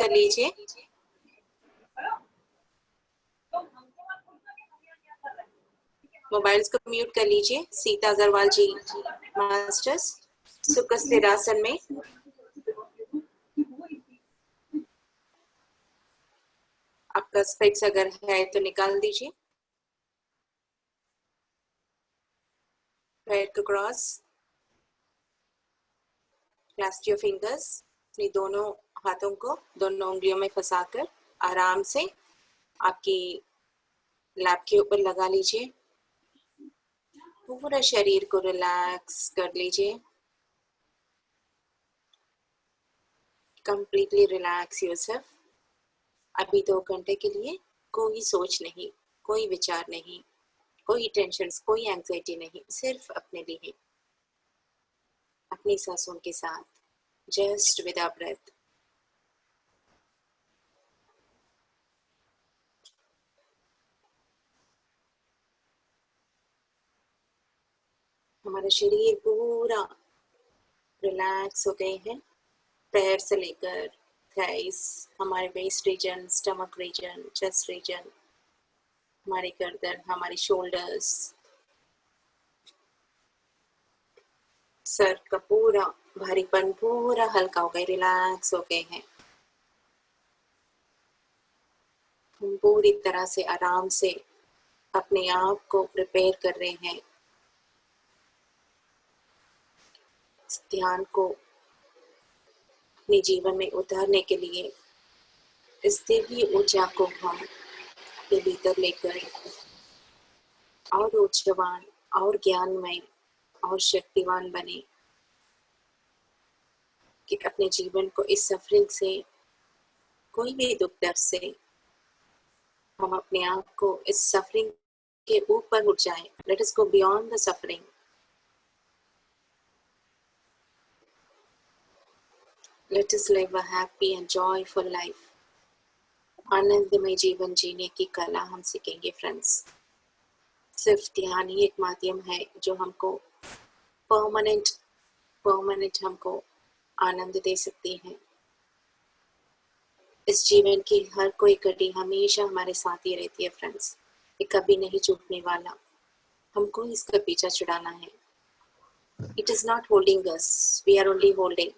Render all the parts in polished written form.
कर लीजिए। मोबाइल्स को म्यूट कर लीजिए। सीता अग्रवाल जी मास्टर्स सुखस्थिरासन में। आपका स्पेक्स अगर है तो निकाल दीजिए। पैर को क्रॉस, क्लैस्प योर फिंगर्स। अपनी दोनों हाथों को दोनों उंगलियों में फंसाकर आराम से आपकी लैप के ऊपर लगा लीजिए। पूरा शरीर को रिलैक्स कर लीजिए। Completely relax yourself. अभी 2 घंटे के लिए कोई सोच नहीं, कोई विचार नहीं, कोई टेंशन, कोई एंजाइटी नहीं, सिर्फ अपने लिए, अपनी सांसों के साथ, जस्ट विद आवर ब्रेथ। हमारा शरीर पूरा रिलैक्स हो गए हैं। पैर से लेकर थाइस, हमारे waist region, stomach region, chest region, हमारी गर्दन, हमारी शोल्डर्स, सर का पूरा भारीपन पूरा हल्का हो गया, रिलैक्स हो गए हैं। हम पूरी तरह से आराम से अपने आप को प्रिपेयर कर रहे हैं इस ध्यान को अपने जीवन में उतारने के लिए। इस दिव्य ऊर्जा को हम अपने भीतर लेकर और ऊर्जावान और ज्ञानमय और शक्तिवान बने कि अपने जीवन को इस सफरिंग से, कोई भी दुख दर्द से, हम अपने आप को इस सफरिंग के ऊपर उठ जाएं। Let us go beyond the suffering. Let us live a happy and joyful life. आनंदमय जीवन जीने की कला हम सीखेंगे फ्रेंड्स। सिर्फ ध्यान ही एक माध्यम है जो हमको परमानेंट हमको आनंद दे सकती है। इस जीवन की हर कोई घड़ी हमेशा हमारे साथ ही रहती है फ्रेंड्स, ये कभी नहीं छूटने वाला। हमको इसका पीछा छुड़ाना है। It is not holding us, we are only holding.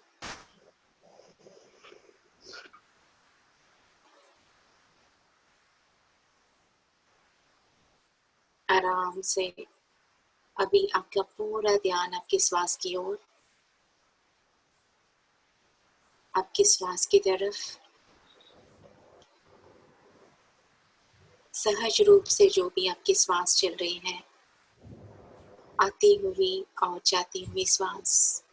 आराम से अभी आपका पूरा ध्यान आपके श्वास की ओर, आपके श्वास की तरफ। सहज रूप से जो भी आपकी श्वास चल रही है, आती हुई और जाती हुई श्वास,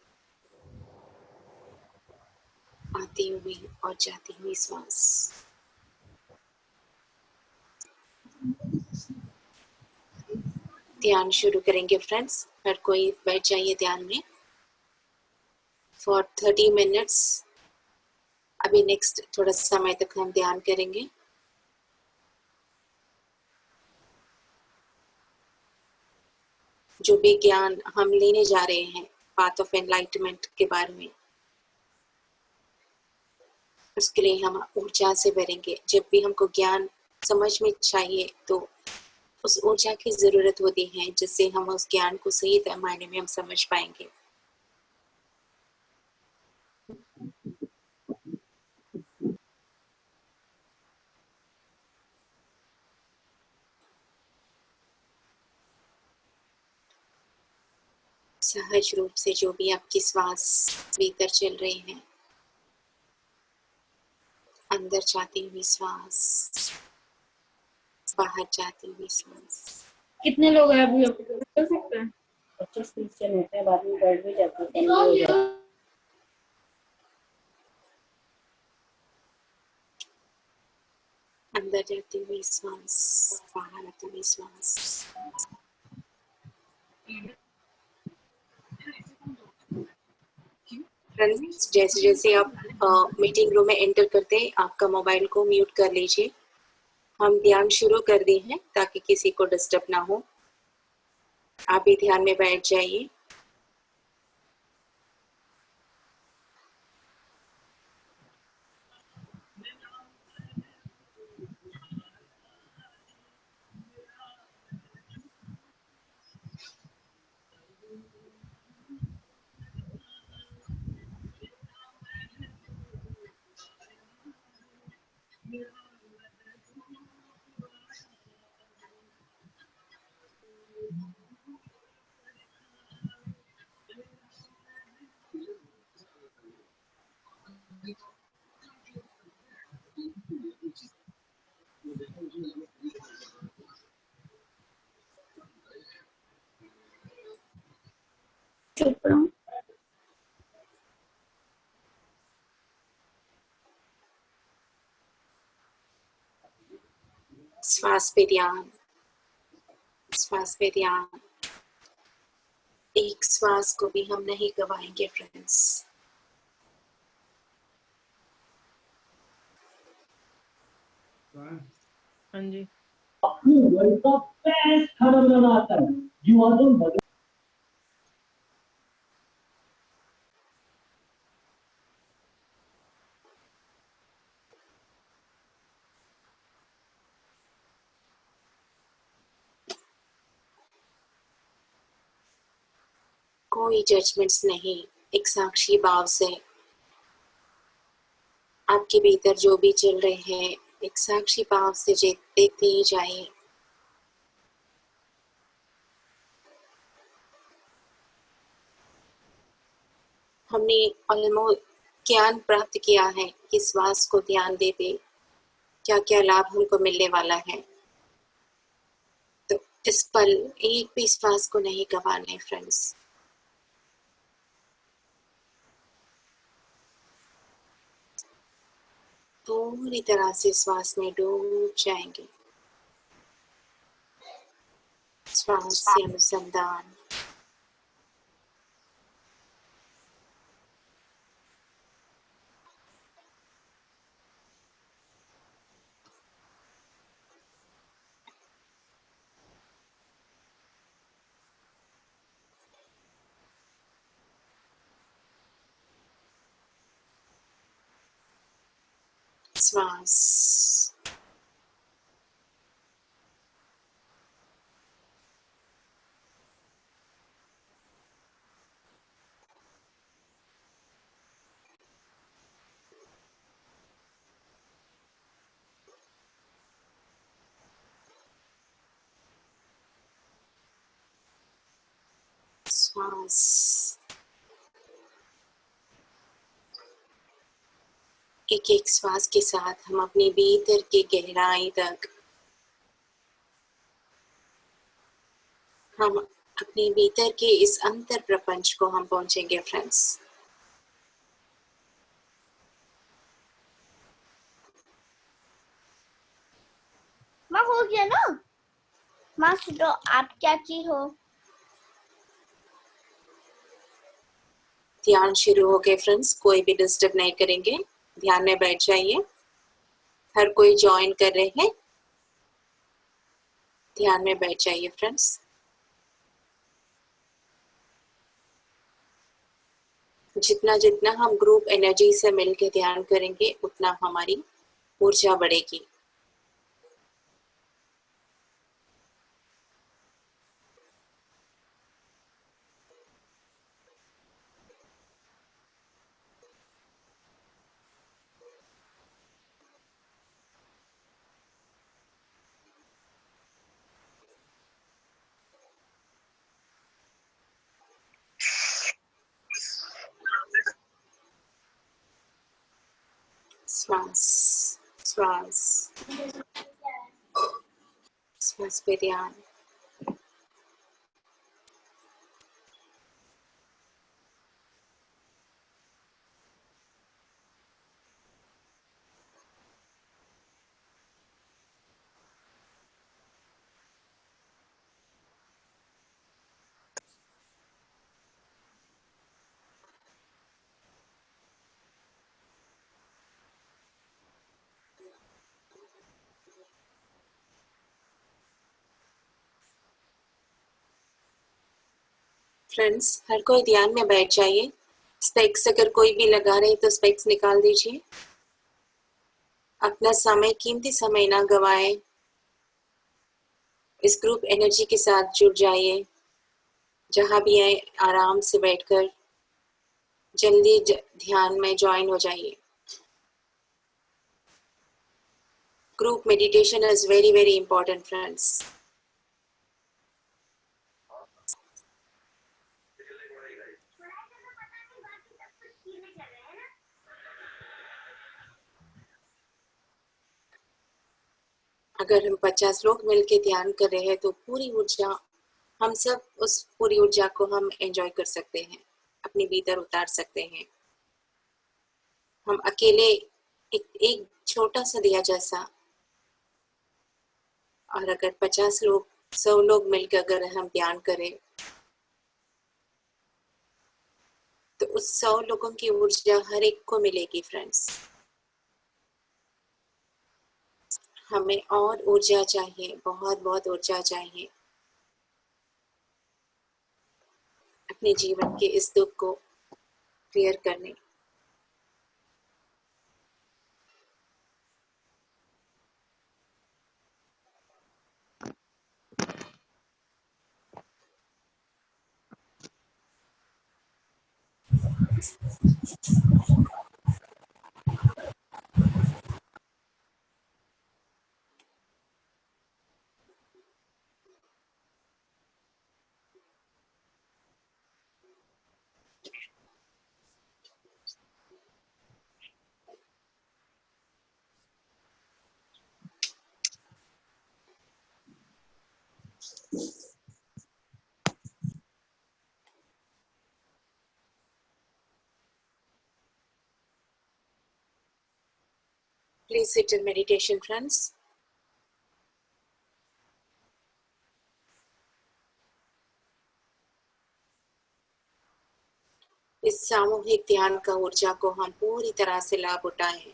आती हुई और जाती हुई श्वास। ध्यान शुरू करेंगे फ्रेंड्स। हर कोई बैठ जाइए ध्यान में फॉर 30 मिनट्स। अभी नेक्स्ट थोड़ा समय तक हम ध्यान करेंगे। जो भी ज्ञान हम लेने जा रहे हैं पाथ ऑफ एनलाइटमेंट के बारे में, उसके लिए हम ऊर्जा से भरेंगे। जब भी हमको ज्ञान समझ में चाहिए तो उस ऊर्जा की जरूरत होती है, जिससे हम उस ज्ञान को सही मायने में हम समझ पाएंगे। सहज रूप से जो भी आपकी श्वास भीतर चल रही है, अंदर जाती हुई श्वास, बाहर जाती हुई श्वास। कितने लोग हैं अभी कर सकते हैं? 25-30 जन होते हैं, बाद में बैठ भी जाते हैं। अंदर जाती हुई श्वास, बाहर आती हुई श्वास। फ्रेंड्स, जैसे जैसे आप मीटिंग रूम में एंटर करते हैं, आपका मोबाइल को म्यूट कर लीजिए। हम ध्यान शुरू कर दिए हैं ताकि किसी को डिस्टर्ब ना हो। आप भी ध्यान में बैठ जाइए। चुप रहो। श्वास पे ध्यान, श्वास पे ध्यान। एक श्वास को भी हम नहीं गवाएंगे फ्रेंड्स। हाँ जी। अपनी वर्ल्ड का बेस्ट खाना बनाना आता है। यू आर द कोई जजमेंट्स नहीं, एक साक्षी भाव से आपके भीतर जो भी चल रहे हैं एक साक्षी भाव से देखते ही जाइए। हमने ऑलमोस्ट ज्ञान प्राप्त किया है कि श्वास को ध्यान देते क्या क्या लाभ हमको मिलने वाला है। तो इस पल एक भी श्वास को नहीं गंवाना फ्रेंड्स। पूरी तरह से श्वास में डूब जाएंगे। श्वास से अनुसंधान, श्वास, श्वास। एक एक श्वास के साथ हम अपने भीतर की गहराई तक, हम अपने भीतर के इस अंतर प्रपंच को हम पहुंचेंगे फ्रेंड्स। माँ हो गया ना। माँ सुनो, आप क्या की हो? ध्यान शुरू हो गए फ्रेंड्स, कोई भी डिस्टर्ब नहीं करेंगे, ध्यान में बैठ जाइए। हर कोई ज्वाइन कर रहे हैं, ध्यान में बैठ जाइए फ्रेंड्स। जितना जितना हम ग्रुप एनर्जी से मिलकर ध्यान करेंगे उतना हमारी ऊर्जा बढ़ेगी। श्वास, श्वास, श्वास पे ध्यान। फ्रेंड्स हर कोई ध्यान में बैठ जाइए। स्पेक्स अगर कोई भी लगा रहे तो स्पेक्स निकाल दीजिए। अपना समय, कीमती समय ना गवाएं। इस ग्रुप एनर्जी के साथ जुड़ जाइए। जहां भी आए आराम से बैठकर जल्दी ध्यान में ज्वाइन हो जाइए। Group meditation is very, very important, friends. अगर हम 50 लोग मिलके ध्यान कर रहे हैं तो पूरी ऊर्जा, हम सब उस पूरी ऊर्जा को हम एंजॉय कर सकते हैं, अपने भीतर उतार सकते हैं। हम अकेले एक छोटा सा दिया जैसा, और अगर 50 लोग 100 लोग मिलकर अगर हम ध्यान करें तो उस 100 लोगों की ऊर्जा हर एक को मिलेगी फ्रेंड्स। हमें और ऊर्जा चाहिए, बहुत बहुत ऊर्जा चाहिए अपने जीवन के इस दुख को क्लियर करने। Please sit in meditation, friends. इस सामूहिक ध्यान का ऊर्जा को हम पूरी तरह से लाभ उठाएं।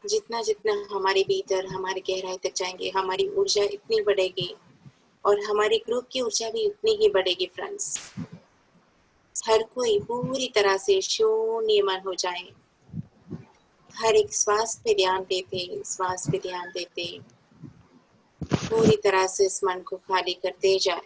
जितना जितना हमारे भीतर, हमारी गहराई तक जाएंगे, हमारी ऊर्जा इतनी बढ़ेगी और हमारे ग्रुप की ऊर्जा भी उतनी ही बढ़ेगी फ्रेंड्स। हर कोई पूरी तरह से शून्य मन हो जाए, हर एक श्वास पे ध्यान देते पूरी तरह से इस मन को खाली करते जाए।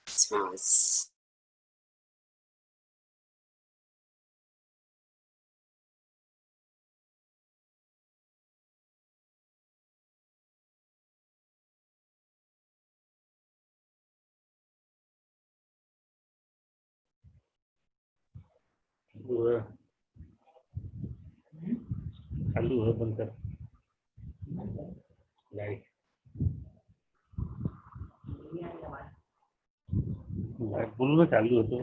श्वास चालू है, बंद कर लाइट। लाइट बोलो ना, चालू है तो।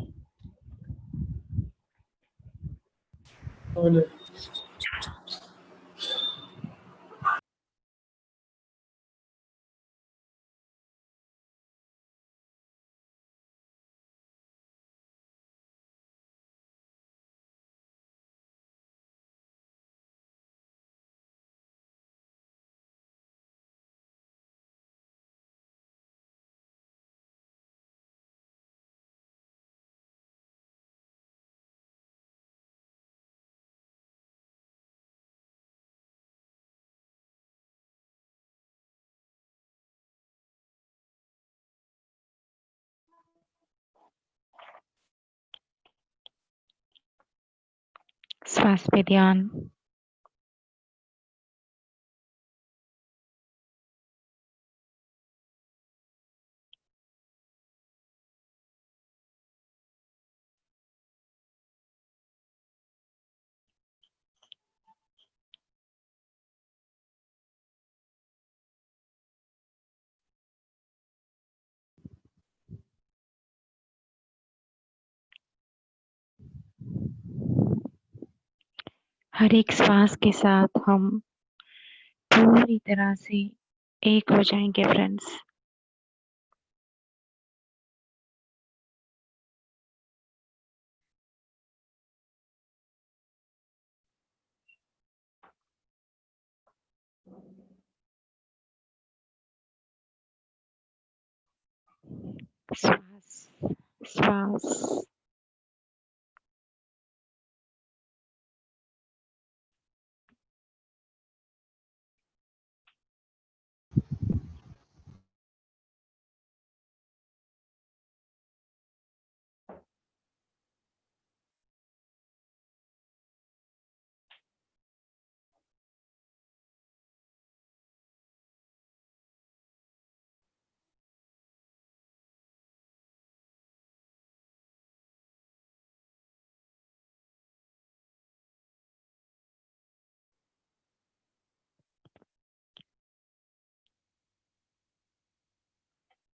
श्वास पे ध्यान। हर एक श्वास के साथ हम पूरी तरह से एक हो जाएंगे फ्रेंड्स। श्वास श्वास।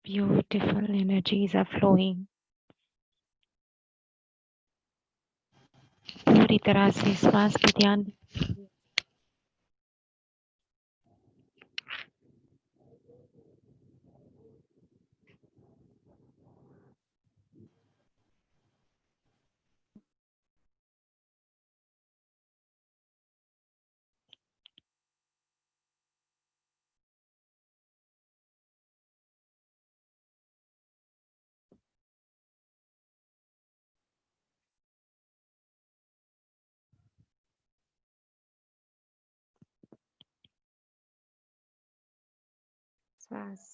Beautiful energies are flowing। पूरी तरह से श्वास पे ध्यान। श्वास।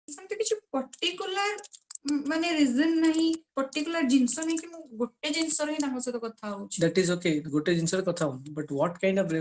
ସେମିତି କିଛି ପର୍ଟିକୁଲାର ମାନେ ରିଜନ ନାହିଁ, ପର୍ଟିକୁଲାର ଜିନିଷ ନାହିଁ କି ମୁଁ ଗୋଟେ ଜିନିଷରେ ହିଁ ତାଙ୍କ ସହିତ କଥା ହଉଛି। That is okay. ଗୋଟେ ଜିନିଷରେ କଥା ହଉନି, but what kind of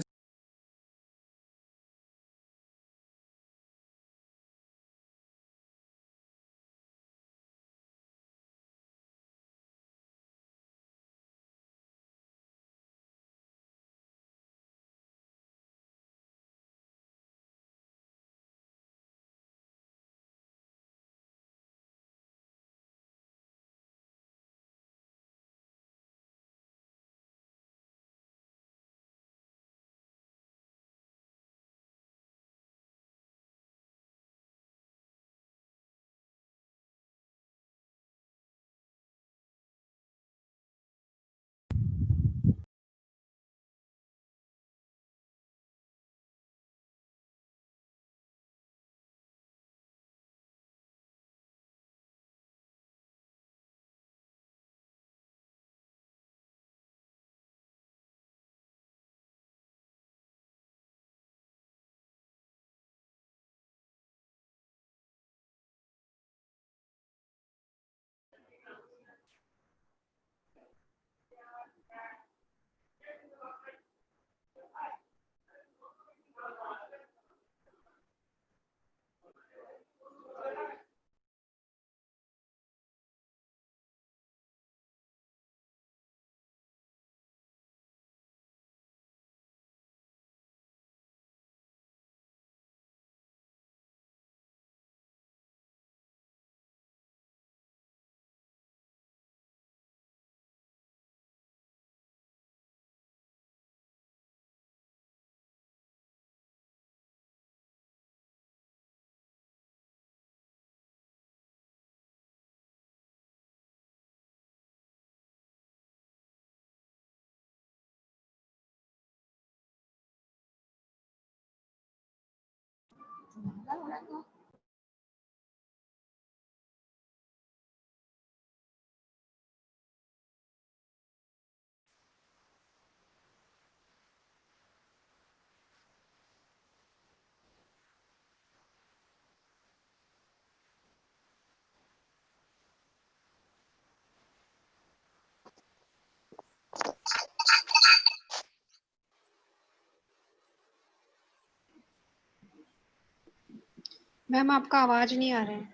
ma'am आपका आवाज नहीं आ रहा है।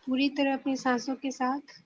पूरी तरह अपनी सांसों के साथ।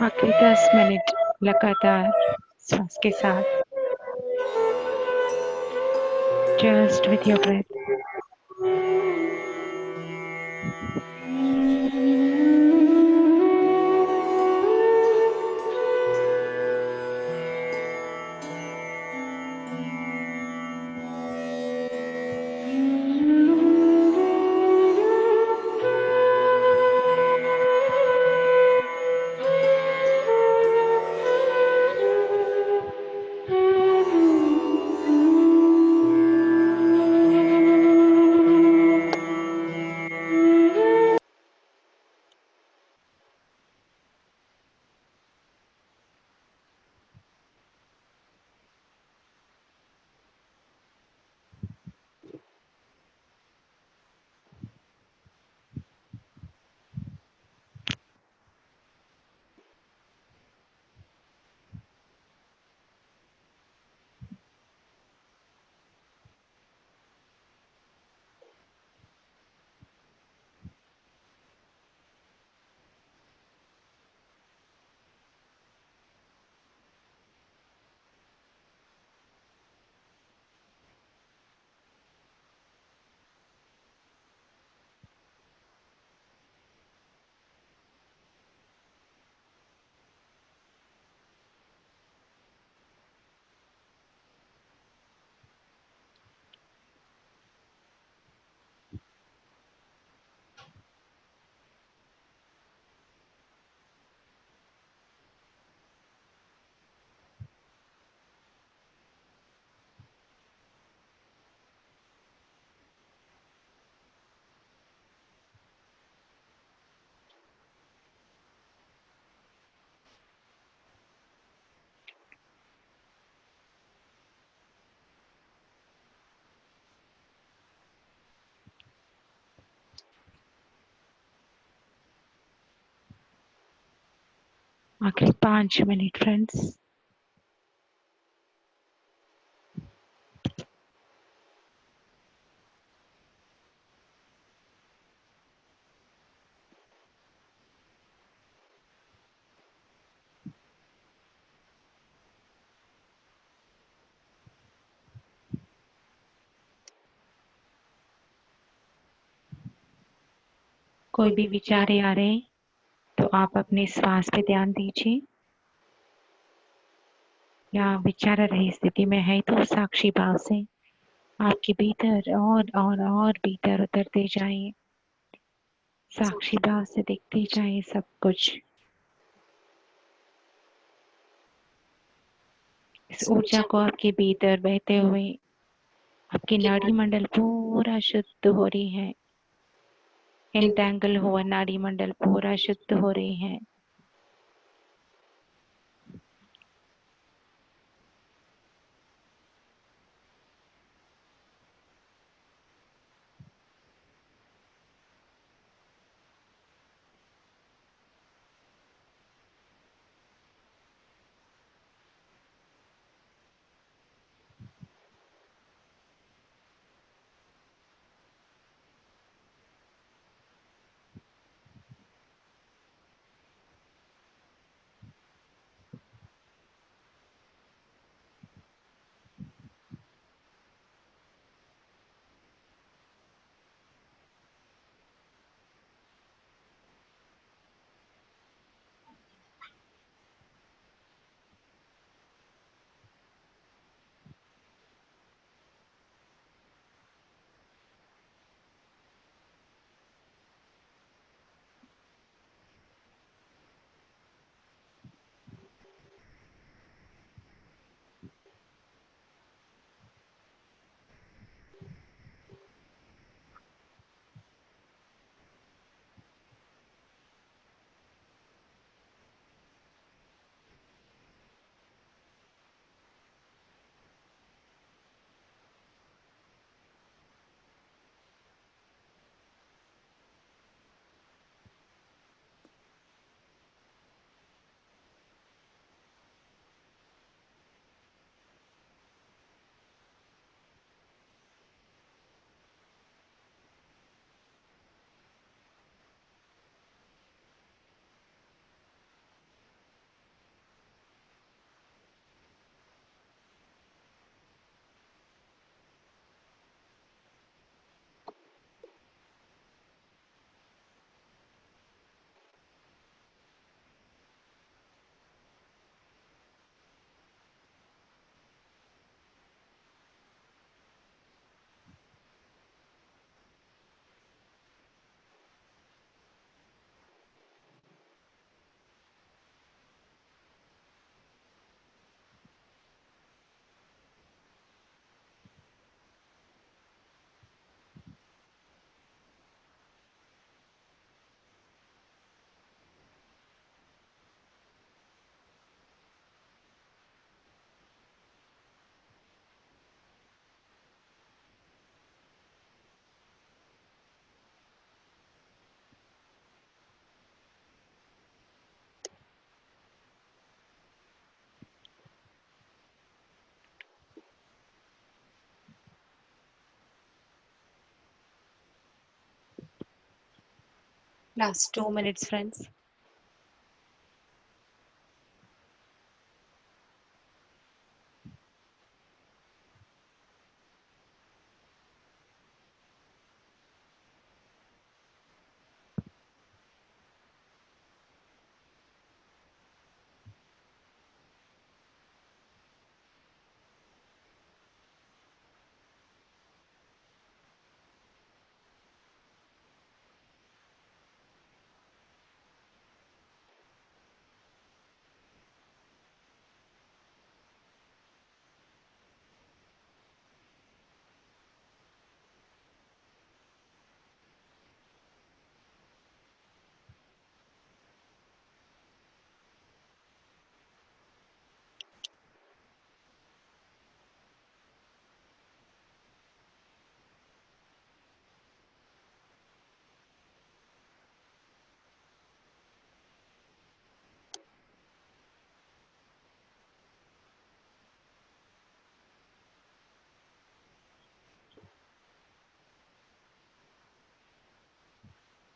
बाकी 10 मिनट लगातार सांस के साथ just with your breath. आखिरी 5 मिनट फ्रेंड्स। कोई भी विचार आ रहे तो आप अपने श्वास पे ध्यान दीजिए, या विचार रही स्थिति में है तो साक्षी भाव से आपके भीतर और भीतर उतरते जाइए, साक्षी भाव से देखते जाइए सब कुछ। इस ऊर्जा को आपके भीतर बहते हुए आपकी नाड़ी मंडल पूरा शुद्ध हो रही है, एंटेंगल हुआ नाड़ी मंडल पूरा शुद्ध हो रही है। Last 2 minutes friends.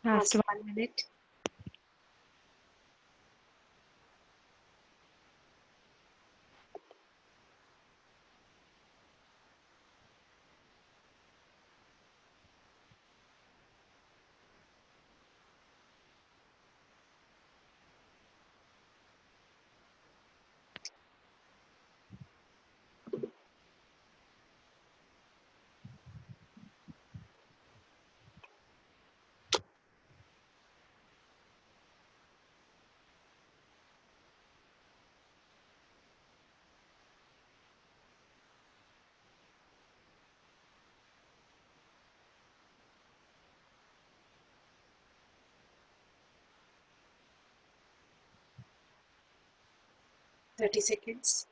Last 1 minute. Thirty seconds.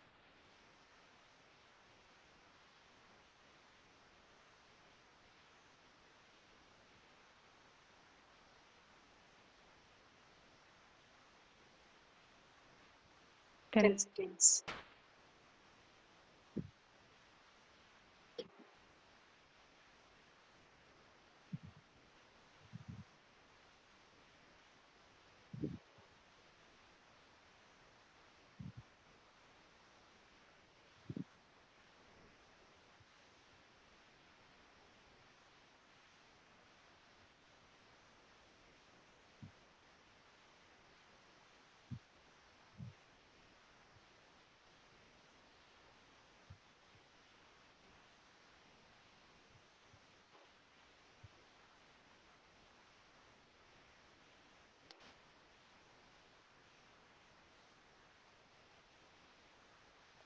Ten. 10 seconds.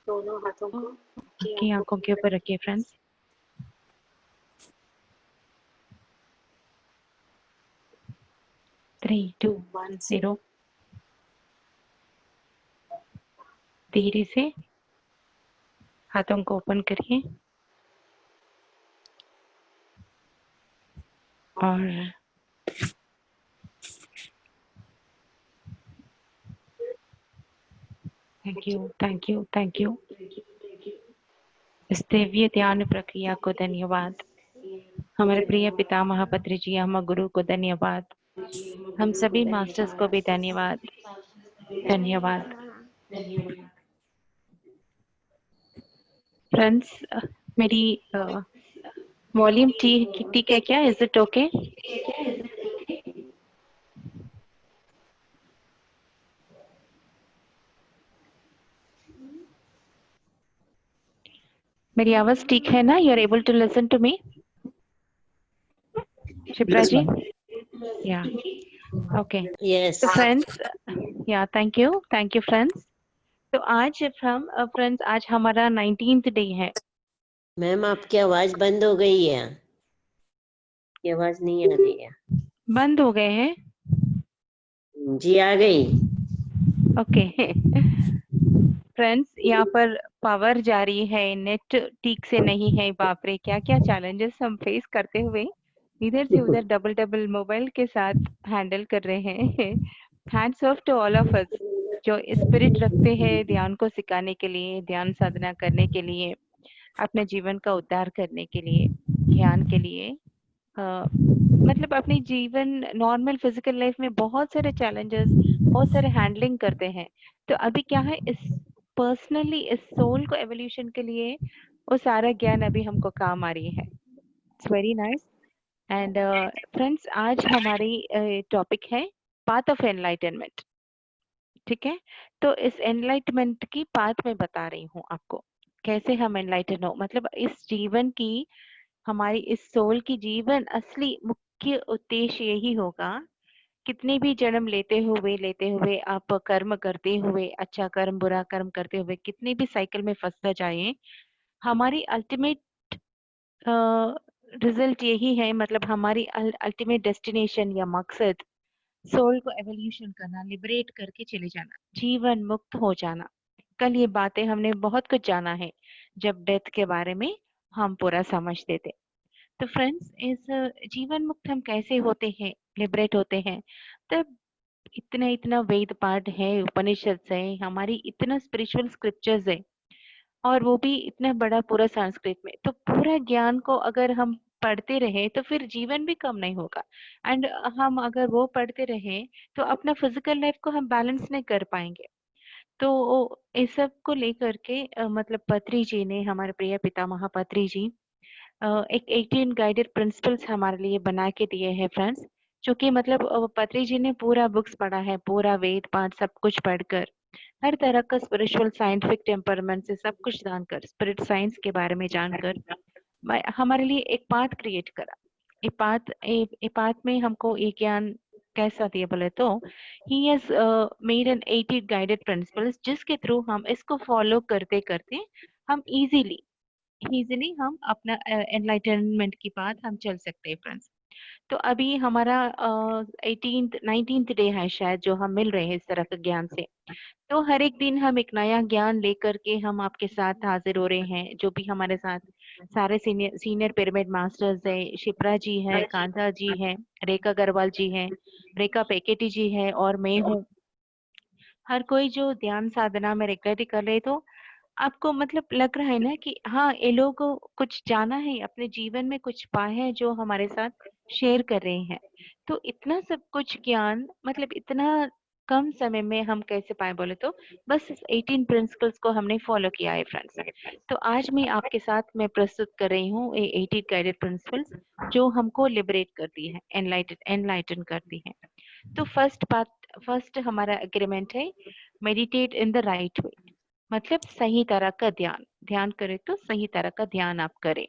दोनों हाथों को की आंखों के ऊपर रखिए फ्रेंड्स. 3, 2, 1, 0. धीरे से हाथों को ओपन करिए और थैंक यू. इस दिव्य ध्यान प्रक्रिया को धन्यवाद. हमारे प्रिय पितामह पत्री जी, हम गुरु को धन्यवाद. हम सभी मास्टर्स को भी धन्यवाद. फ्रेंड्स, मेरी वॉल्यूम ठीक है क्या? Is it okay? मेरी आवाज ठीक है ना? You are able to listen to me? Shipra ji? Yeah okay. Yes. तो friends, yeah thank you friends. तो आज फ्रेंड्स आज हमारा 19th डे है. मैम आपकी आवाज बंद हो गई है. आपकी आवाज नहीं आ रही है. बंद हो गए हैं? जी आ गई. ओके. फ्रेंड्स, यहाँ पर पावर जा रही है, नेट ठीक से नहीं है. बाप रे, क्या क्या चैलेंजेस हम फेस करते हुए इधर से उधर डबल मोबाइल के साथ हैंडल कर रहे हैं. Hands off to all of us जो स्पिरिट रखते हैं ध्यान को सिखाने के लिए, ध्यान साधना करने के लिए, अपने जीवन का उद्धार करने के लिए, ध्यान के लिए. मतलब अपने जीवन नॉर्मल फिजिकल लाइफ में बहुत सारे चैलेंजेस, बहुत सारे हैंडलिंग करते हैं. तो अभी क्या है, इस पर्सनली इस सोल को एवोल्यूशन के लिए वो सारा ज्ञान अभी हमको काम आ रही है. It's very nice. And friends, आज हमारी टॉपिक है पाथ ऑफ एनलाइटनमेंट. ठीक है, तो इस एनलाइटमेंट की पाथ में बता रही हूँ आपको कैसे हम एनलाइटन हो. मतलब इस जीवन की, हमारी इस सोल की जीवन असली मुख्य उद्देश्य यही होगा. कितने भी जन्म लेते हुए आप कर्म करते हुए, अच्छा कर्म बुरा कर्म करते हुए कितने भी साइकिल में फंसता जाए, हमारी अल्टीमेट रिजल्ट यही है. मतलब हमारी अल्टीमेट डेस्टिनेशन या मकसद सोल को एवोल्यूशन करना, लिबरेट करके चले जाना, जीवन मुक्त हो जाना. कल ये बातें हमने बहुत कुछ जाना है जब डेथ के बारे में हम पूरा समझते थे. तो फ्रेंड्स, इस जीवन मुक्त हम कैसे होते हैं, लिबरेट होते हैं? तब इतना वेद पाठ है, उपनिषद है, हमारी इतना स्पिरिचुअल स्क्रिप्चर्स है, और वो भी इतना बड़ा पूरा संस्कृत में. तो पूरा ज्ञान को अगर हम पढ़ते रहे तो फिर जीवन भी कम नहीं होगा। एंड हम अगर वो पढ़ते रहे तो अपना फिजिकल लाइफ को हम बैलेंस नहीं कर पाएंगे। तो इस सब को लेकर के मतलब पत्री जी ने, हमारे प्रिय पितामह पत्री जी एक 18 गाइडेड प्रिंसिपल्स हमारे लिए बना के दिए हैं फ्रेंड्स, जो कि मतलब पत्री जी ने पूरा बुक्स पढ़ा है, पूरा वेद पाठ सब कुछ पढ़कर, हर तरह का स्पिरिचुअल साइंटिफिक टेम्परमेंट से सब कुछ जानकर, स्पिरिट साइंस के बारे में जानकर हमारे लिए एक पाथ क्रिएट करा। एक पाथ में हमको एक ज्ञान कैसा दिया बोले तो he has made an 80 guided principles, जिसके थ्रू हम इसको फॉलो करते करते हम इजीली हम अपना एनलाइटनमेंट की बात हम चल सकते हैं फ्रेंड्स। तो अभी हमारा 19th डे है शायद, जो हम मिल रहे हैं इस तरह के ज्ञान से। तो हर एक दिन हम एक नया ज्ञान लेकर के हम आपके साथ हाजिर हो रहे हैं। जो भी हमारे साथ सारे सीनियर पिरामिड मास्टर्स है, शिप्रा जी है, कांता जी है, रेखा अग्रवाल जी है, रेखा पेकेटी जी है, और मैं हूँ। हर कोई जो ध्यान साधना में रेगुलरली कर रहे, तो आपको मतलब लग रहा है ना कि हाँ, ये लोग कुछ जाना है, अपने जीवन में कुछ पाए हैं जो हमारे साथ शेयर कर रहे हैं। तो इतना सब कुछ ज्ञान मतलब इतना कम समय में हम कैसे पाए बोले तो बस इस 18 प्रिंसिपल्स को हमने फॉलो किया है फ्रेंड्स। तो आज मैं आपके साथ मैं प्रस्तुत कर रही हूँ ये 18 गाइडेड प्रिंसिपल्स, जो हमको लिबरेट करती है, एनलाइटन करती है। तो फर्स्ट हमारा एग्रीमेंट है, मेडिटेट इन द राइट वे, मतलब सही तरह का ध्यान करें तो सही तरह का ध्यान आप करें।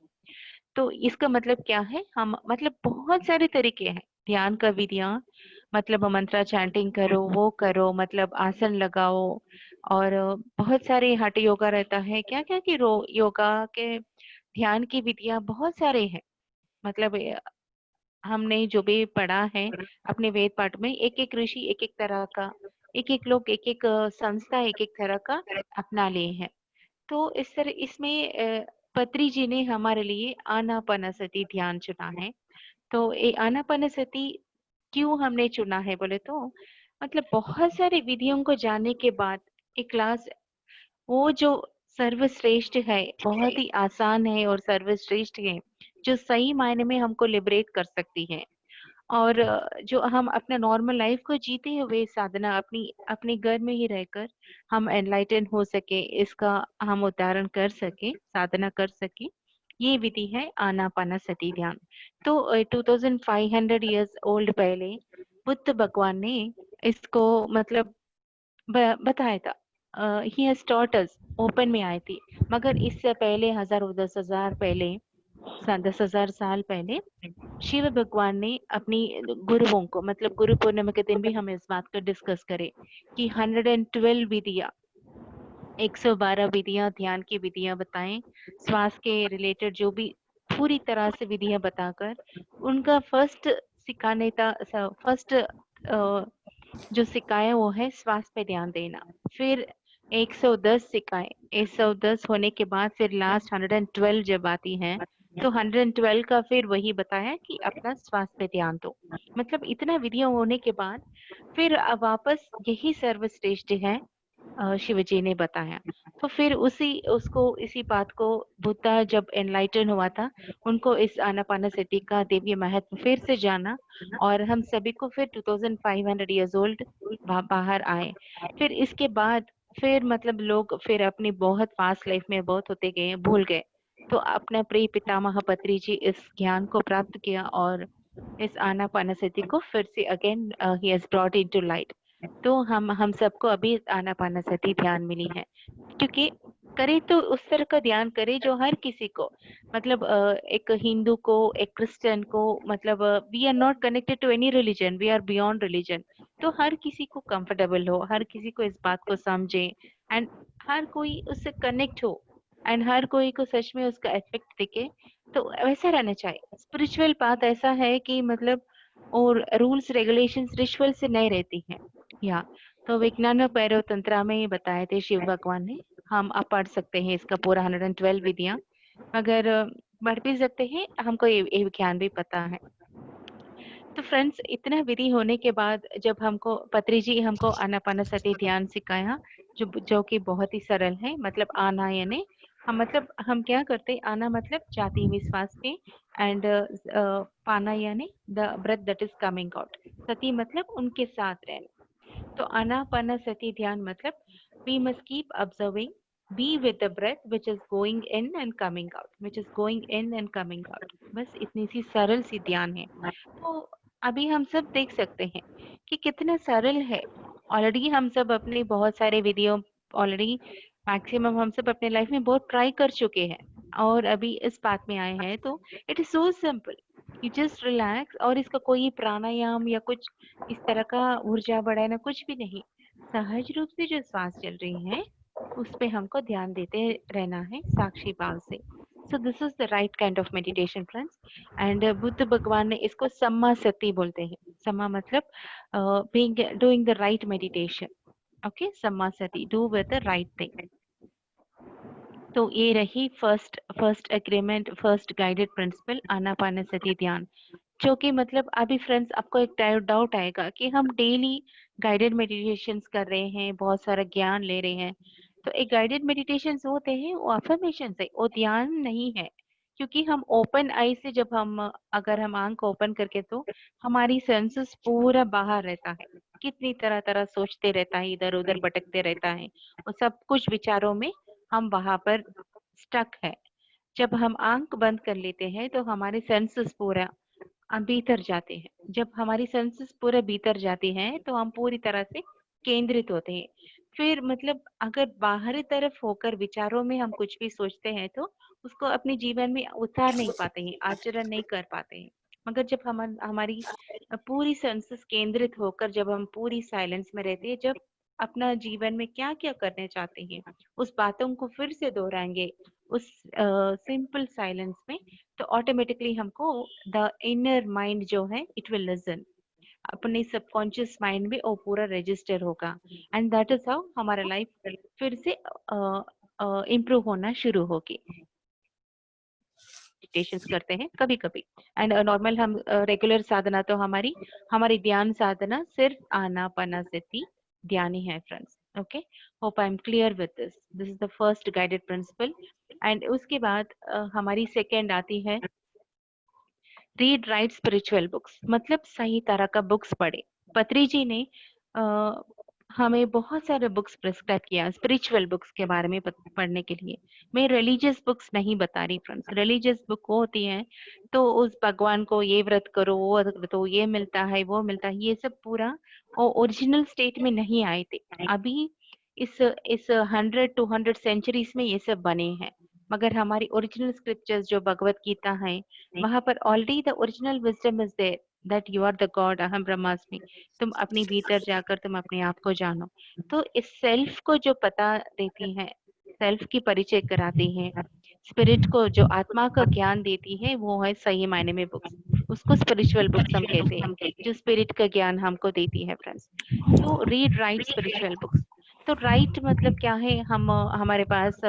तो इसका मतलब क्या है, हम मतलब बहुत सारे तरीके हैं ध्यान का विधियां, मतलब मंत्रा चैंटिंग करो, वो करो, मतलब आसन लगाओ, और बहुत सारे हठ योगा रहता है, क्या क्या कि योगा के ध्यान की विधियां बहुत सारे हैं। मतलब हमने जो भी पढ़ा है अपने वेद पाठ में, एक एक ऋषि एक एक तरह का, एक एक लोग एक एक संस्था एक एक तरह का अपना लिए हैं। तो इस तरह इसमें पत्री जी ने हमारे लिए आनापानसति ध्यान चुना है। तो ये आनापानसति क्यों हमने चुना है बोले तो मतलब बहुत सारी विधियों को जानने के बाद एक क्लास, वो जो सर्वश्रेष्ठ है, बहुत ही आसान है और सर्वश्रेष्ठ है, जो सही मायने में हमको लिबरेट कर सकती है। और जो हम अपना नॉर्मल लाइफ को जीते हुए साधना अपने घर में ही रहकर हम एनलाइटन हो सके, इसका हम उदाहरण कर सके, साधना कर सके, ये विधि है आनापानसति ध्यान। तो 2500 इयर्स ओल्ड पहले बुद्ध भगवान ने इसको मतलब बताया था। He has taught us, open में आई थी, मगर इससे पहले 10,000 पहले 10,000 साल पहले शिव भगवान ने अपनी गुरुओं को, मतलब गुरु पूर्णिमा के दिन भी हम इस बात को डिस्कस करें कि 112 विधियां, 112 विधियां, ध्यान की विधियां बताएं, श्वास के रिलेटेड जो भी पूरी तरह से विधियां बताकर उनका फर्स्ट जो सिखाया वो है श्वास पे ध्यान देना। फिर 110 सिखाए, 110 होने के बाद फिर लास्ट 112 जब आती है तो 112 का फिर वही बताया कि अपना श्वास पे ध्यान दो। मतलब इतना विधियां होने के बाद फिर वापस यही सर्वश्रेष्ठ है, शिवजी ने बताया। तो फिर इसी बात को बुद्धा जब एनलाइटन हुआ था, उनको इस आनापानसति का दिव्य महत्व फिर से जाना, और हम सभी को फिर 2500 इयर्स ओल्ड बाहर आए। फिर इसके बाद फिर मतलब लोग फिर अपनी बहुत फास्ट लाइफ में बहुत होते गए, भूल गए। तो अपना प्रिय पितामह पत्री जी इस ज्ञान को प्राप्त किया और इस आनापानसति को फिर से again he has brought into light. तो हम सबको अभी आनापानसति ध्यान मिली है, क्योंकि करे तो उस तरह का ध्यान करे जो हर किसी को, मतलब एक हिंदू को, एक क्रिश्चियन को, मतलब we are not connected to any religion, we are beyond religion. तो हर किसी को कंफर्टेबल हो, हर किसी को इस बात को समझे, एंड हर कोई उससे कनेक्ट हो, एंड हर कोई को सच में उसका इफेक्ट दिखे। तो वैसा रहना चाहिए। स्पिरिचुअल बात ऐसा है कि मतलब और रूल्स रेगुलेशंस रिचुअल से नहीं रहती है। या तो विज्ञान पैरव तंत्रा में बताए थे शिव भगवान ने, हम अब पढ़ सकते हैं इसका पूरा 112 विधियां, मगर पढ़ भी सकते हैं, हमको ये विज्ञान भी पता है। तो फ्रेंड्स, इतना विधि होने के बाद जब हमको पत्री जी हमको आनापानसति ध्यान सिखाया, जो कि बहुत ही सरल है, मतलब आना यानी हम मतलब हम क्या करते, आना मतलब जाति में श्वास के, एंड पाना यानी the breath that is coming out, सती मतलब उनके साथ रहना। तो आनापाना सती ध्यान मतलब we must keep observing, be with the breath which is going in and coming out, which is going in and coming out। बस इतनी सी सरल सी ध्यान है। तो अभी हम सब देख सकते हैं कि कितना सरल है। ऑलरेडी हम सब अपने बहुत सारे वीडियो ऑलरेडी मैक्सिमम हम सब अपने लाइफ में बहुत ट्राई कर चुके हैं, और अभी इस बात में आए हैं। तो it is so simple, you just relax. और इसका कोई प्राणायाम या कुछ इस तरह का ऊर्जा बढ़ाना कुछ भी नहीं, सहज रूप से जो श्वास चल रही है उस पे हमको ध्यान देते रहना है साक्षी भाव से। So this is the right kind of meditation friends. And Buddha भगवान ने इसको सम्मा सती बोलते हैं। सम्मा मतलब being doing the right meditation. Okay, सम्मा सती, do with the right thing. तो ये रही first agreement, first guided principle आनापानसति ध्यान। जो कि मतलब अभी फ्रेंड्स आपको एक डाउट आएगा कि हम डेली गाइडेड मेडिटेशंस कर रहे हैं, बहुत सारा ज्ञान ले रहे हैं। तो एक गाइडेड मेडिटेशंस होते हैं वो अफर्मेशन है, वो ध्यान नहीं है। क्योंकि हम ओपन आई से जब हम अगर हम आंख ओपन करके, तो हमारी सेंसेस पूरा बाहर रहता है, कितनी तरह तरह सोचते रहता है, इधर उधर भटकते रहता है, और सब कुछ विचारों में हम वहां पर स्टक है। जब हम आंख बंद कर लेते हैं तो हमारे सेंसेस पूरा भीतर जाते हैं। जब हमारी सेंसेस पूरे भीतर जाती हैं तो हम पूरी तरह से केंद्रित होते हैं। फिर मतलब अगर बाहरी तरफ होकर विचारों में हम कुछ भी सोचते हैं तो उसको अपने जीवन में उतार नहीं पाते हैं, आचरण नहीं कर पाते हैं। मगर जब हमारी पूरी सेंसेस केंद्रित होकर, जब हम पूरी साइलेंस में रहते हैं, जब अपना जीवन में क्या क्या करने चाहते हैं उस बातों को फिर से दोहराएंगे उस सिंपल साइलेंस में, तो ऑटोमेटिकली हमको द इनर माइंड जो है इट विल लिसन, अपने सबकॉन्शियस माइंड में वो पूरा रजिस्टर होगा। एंड दैट इज हाउ हमारा लाइफ फिर से इम्प्रूव होना शुरू होगी। मेडिटेशंस करते हैं कभी कभी, एंड नॉर्मल हम रेगुलर साधना तो हमारी ध्यान साधना सिर्फ आनापानसति ध्यान ही है friends. Okay, hope I am clear with this is the first guided principle. And उसके बाद हमारी सेकेंड आती है रीड राइट स्पिरिचुअल बुक्स, मतलब सही तरह का बुक्स पढ़े। पत्री जी ने हमें बहुत सारे बुक्स प्रिस्क्राइब किया स्पिरिचुअल बुक्स के बारे में पढ़ने के लिए। मैं रिलीजियस बुक्स नहीं बता रही फ्रेंड्स। रिलीजियस बुक होती है तो उस भगवान को ये व्रत करो, वो तो ये मिलता है, वो मिलता है, ये सब पूरा ओरिजिनल स्टेट में नहीं आए थे। अभी इस 100 सेंचुरीज में ये सब बने हैं। मगर हमारी ओरिजिनल स्क्रिप्चर्स जो भगवत गीता है, वहां पर already the original wisdom is there that you are the god, अहम ब्रह्मास्मि। तुम अपनी भीतर जाकर तुम अपने आप को जानो। तो इस सेल्फ को जो पता देती है, सेल्फ की परिचय कराती है, स्पिरिट को जो आत्मा का ज्ञान देती है, वो है सही मायने में बुक्स। उसको स्पिरिचुअल बुक्स हम कहते हैं, जो स्पिरिट का ज्ञान हमको देती है फ्रेंड्स। तो रीड राइट स्पिरिचुअल बुक्स। तो राइट मतलब क्या है, हम हमारे पास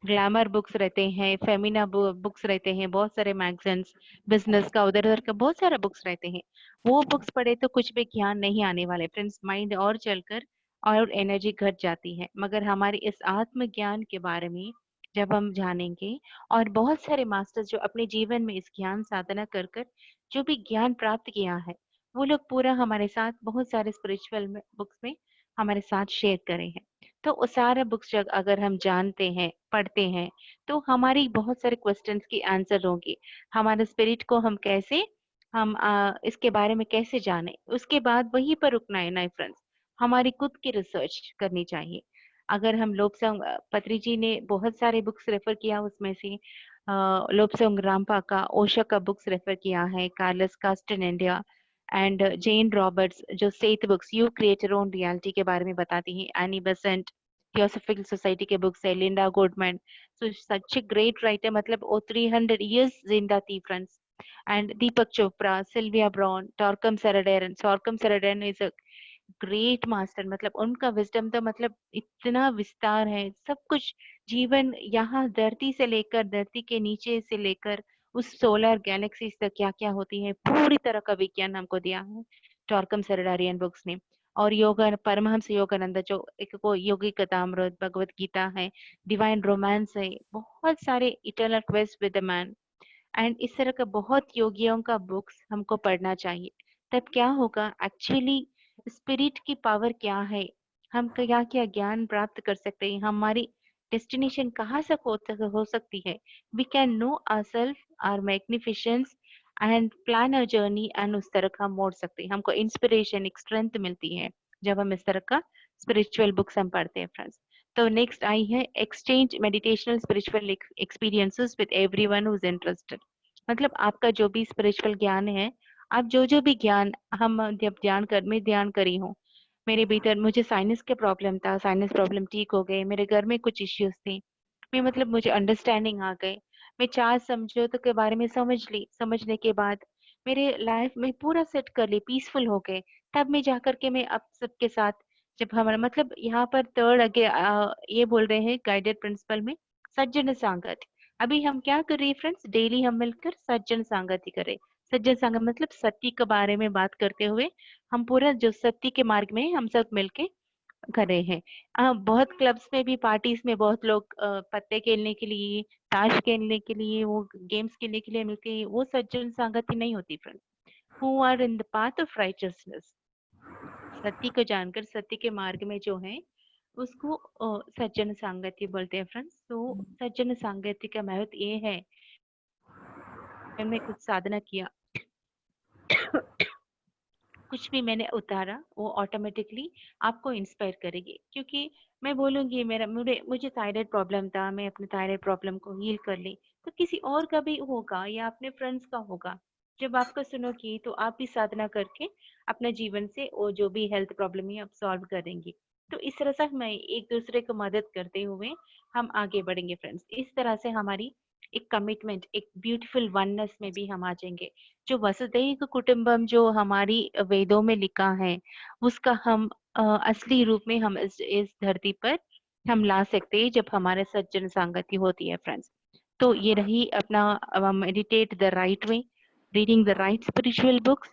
ग्लैमर बुक्स रहते हैं, फेमिना बुक्स रहते हैं, बहुत सारे मैगजीन्स, बिजनेस का उधर उधर का बहुत सारा बुक्स रहते हैं। वो बुक्स पढ़े तो कुछ भी ज्ञान नहीं आने वाले फ्रेंड्स, माइंड और चलकर और एनर्जी घट जाती है। मगर हमारे इस आत्म ज्ञान के बारे में जब हम जानेंगे, और बहुत सारे मास्टर्स जो अपने जीवन में इस ज्ञान साधना कर कर जो भी ज्ञान प्राप्त किया है, वो लोग पूरा हमारे साथ बहुत सारे स्पिरिचुअल बुक्स में हमारे साथ शेयर करे हैं। तो वो सारे बुक्स जब अगर हम जानते हैं, पढ़ते हैं, तो हमारी बहुत सारे क्वेश्चंस की आंसर होंगी। हमारे स्पिरिट को हम कैसे हम इसके बारे में कैसे जाने, उसके बाद वहीं पर रुकना है ना फ्रेंड्स। हमारी खुद की रिसर्च करनी चाहिए। अगर हम लोबसंग पत्री जी ने बहुत सारे बुक्स रेफर किया, उसमें से लोबसंग रामपा का, ओशा का बुक्स रेफर किया है, Carlos Castaneda and Jane Roberts जो Seth books you create your own reality के बारे में बताती हैं, एनी बेसेंट थियोसॉफिकल सोसाइटी के बुक्स है, Linda Goodman. So such a great writer, मतलब वो 300 इयर्स जिंदा थी friends. And Deepak Chopra, Sylvia Browne, Torkom Saraydarian is a great master. मतलब उनका विजडम तो मतलब इतना विस्तार है, सब कुछ जीवन यहाँ धरती से लेकर, धरती के नीचे से लेकर उस सोलर गैलेक्सीज तक क्या क्या होती है, पूरी तरह का विज्ञान हमको दिया है टॉर्कम सेरेडारियन बुक्स ने। और योगा परमहंस योगानंद जो एक को योगी कथामृत, भगवत गीता है, डिवाइन रोमांस है, बहुत सारे eternal quest with the man and इस तरह का बहुत योगियों का बुक्स हमको पढ़ना चाहिए। तब क्या होगा, एक्चुअली स्पिरिट की पावर क्या है, हम क्या क्या ज्ञान प्राप्त कर सकते हैं, हमारी डेस्टिनेशन कहाँ से हो सकती है। We can know ourself, our magnificence and plan a journey and उस तरह का हम मोड़ सकते हैं। हमको इंस्पिरेशन, एक स्ट्रेंथ मिलती है जब हम इस तरह का स्पिरिचुअल बुक्स हम पढ़ते हैं फ्रेंड्स। तो नेक्स्ट आई है exchange meditational spiritual experiences with everyone who is interested. मतलब आपका जो भी स्पिरिचुअल ज्ञान है, आप जो भी ज्ञान, हम जब मैं ध्यान करी हूँ, मेरे भीतर मुझे साइनस का प्रॉब्लम था, साइनस प्रॉब्लम ठीक हो गए, मेरे घर में कुछ इश्यूज थे, मैं मतलब मुझे अंडरस्टैंडिंग आ गए, मैं 4 समझौतों के बारे में समझ ली, समझने के बाद मेरे लाइफ में पूरा सेट कर ली, पीसफुल हो गए। तब मैं जाकर के मैं अब सबके साथ, जब हमारा मतलब यहाँ पर थर्ड आगे ये बोल रहे हैं गाइडेड प्रिंसिपल में सज्जन संगत। अभी हम क्या कर रहे हैं फ्रेंड्स, डेली हम मिलकर सज्जन संगत ही करें। सज्जन संगत मतलब सत्य के बारे में बात करते हुए हम पूरा जो सत्य के मार्ग में हम सब मिलके कर रहे हैं। बहुत क्लब्स में भी, पार्टीज में बहुत लोग पत्ते खेलने के लिए, ताश खेलने के लिए, वो गेम्स खेलने के लिए मिलते हैं, वो सज्जन संगति नहीं होती friends. Who are in the path of righteousness, सत्य को जानकर सत्य के मार्ग में जो है उसको सज्जन संगति बोलते हैं फ्रेंड्स। तो सज्जन संगति का महत्व ये है, मैंने कुछ साधना किया कुछ भी मैंने उतारा, वो ऑटोमेटिकली आपको इंस्पायर करेगी। क्योंकि मैं बोलूंगी मुझे थायराइड प्रॉब्लम था, मैं अपने थायराइड प्रॉब्लम को हील कर ली, तो किसी और का भी होगा या अपने फ्रेंड्स का होगा। जब आपका सुनोगी तो आप भी साधना करके अपने जीवन से वो जो भी हेल्थ प्रॉब्लम है आप सॉल्व करेंगी। तो इस तरह से मैं एक दूसरे को मदद करते हुए हम आगे बढ़ेंगे फ्रेंड्स। इस तरह से हमारी एक कमिटमेंट, एक ब्यूटीफुल वननेस में भी हम आ जाएंगे। जो वसुधैव कुटुंबम जो हमारी वेदों में लिखा है, उसका हम असली रूप में हम इस धरती पर हम ला सकते हैं जब हमारे सज्जन संगति होती है फ्रेंड्स। तो ये रही अपना meditate the right way, reading the right spiritual books.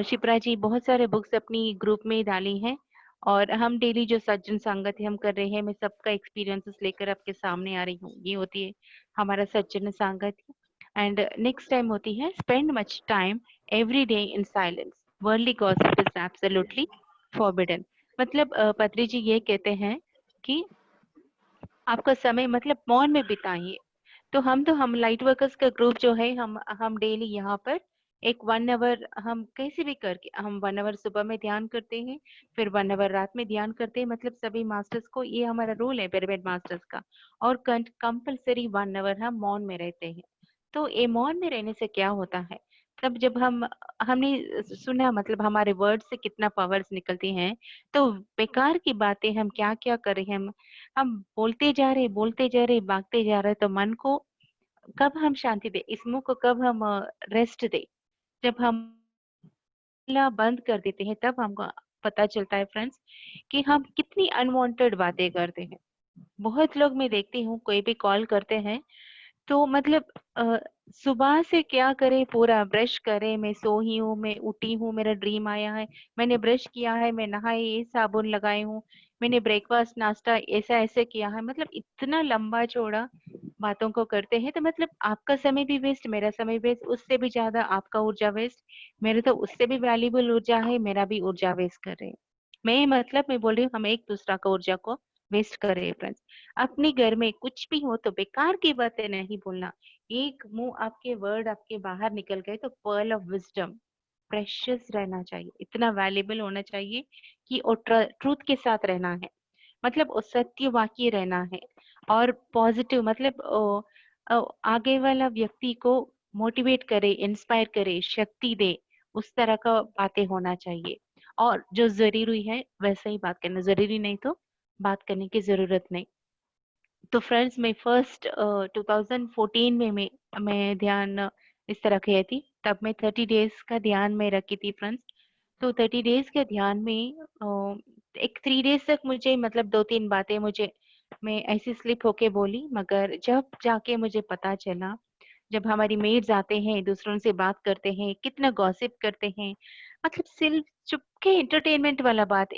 Shipra ji बहुत सारे बुक्स अपनी ग्रुप में डाली हैं और हम डेली जो सज्जन संगति हम कर रहे हैं, मैं सबका एक्सपीरियंसेस लेकर आपके सामने आ रही हूँ। ये होती है हमारा सज्जन संगति। एंड नेक्स्ट टाइम होती है spend much time every day in silence, worldly gossip is absolutely forbidden. मतलब पत्री जी ये कहते हैं कि आपका समय मतलब मौन में बिताइए। तो हम लाइट वर्कर्स का ग्रुप जो है, हम डेली यहाँ पर एक 1 आवर हम कैसे भी करके हम 1 आवर सुबह में ध्यान करते हैं, फिर 1 आवर रात में ध्यान करते हैं। मतलब सभी मास्टर्स को ये हमारा रूल है, पिरामिड मास्टर्स का। और कंपल्सरी 1 आवर हम मौन में रहते हैं। तो ये मौन में रहने से क्या होता है, तब जब हमने सुना मतलब हमारे वर्ड से कितना पावर्स निकलती हैं। तो बेकार की बातें हम क्या क्या कर रहे हैं, हम बोलते जा रहे भागते जा रहे, तो मन को कब हम शांति दे, इस मुंह को कब हम रेस्ट दे। जब हम बोलना बंद कर देते हैं तब हमको पता चलता है फ्रेंड्स कि हम कितनी अनवांटेड बातें करते हैं। बहुत लोग मैं देखती हूँ कोई भी कॉल करते हैं तो मतलब सुबह से क्या करे, पूरा ब्रश करे, मैं सोई हूँ, मैं उठी हूँ, मेरा ड्रीम आया है, मैंने ब्रश किया है, मैं नहाई, ये साबुन लगाई हूँ, मैंने ब्रेकफास्ट नाश्ता ऐसा ऐसे किया है। मतलब इतना लंबा चौड़ा बातों को करते हैं, तो मतलब आपका समय भी वेस्ट, मेरा समय वेस्ट, उससे भी ज्यादा आपका ऊर्जा वेस्ट, मेरे तो उससे भी वैल्यूबल ऊर्जा है, मेरा भी ऊर्जा वेस्ट कर रहे हैं। मैं बोल रही हूँ हम एक दूसरा का ऊर्जा को वेस्ट कर रहे हैं फ्रेंड्स। अपने घर में कुछ भी हो तो बेकार की बातें नहीं बोलना। एक मुंह आपके वर्ड आपके बाहर निकल गए तो पर्ल ऑफ विजडम प्रेशियस रहना चाहिए, इतना वैल्यूबल होना चाहिए कि ट्रूथ के साथ रहना है, मतलब वो सत्यवाकी रहना है। और पॉजिटिव मतलब आगे वाला व्यक्ति को मोटिवेट करे, इंस्पायर करे, शक्ति दे, उस तरह का बातें होना चाहिए। और जो जरूरी है वैसे ही बात करना, जरूरी नहीं तो बात करने की जरूरत नहीं। तो फ्रेंड्स मैं फर्स्ट 2014 में मैं ध्यान इस तरह की थी, तब मैं 30 डेज का ध्यान में रखी थी फ्रेंड्स। तो 30 डेज के ध्यान में एक 3 डेज तक मुझे मतलब 2-3 बातें मैं ऐसी स्लिप होके बोली, मगर जब जाके मुझे पता चला, जब हमारी मेड्स आते हैं दूसरों से बात करते हैं, कितना गॉसिप करते हैं, मतलब सिर्फ चुपके एंटरटेनमेंट वाला बात,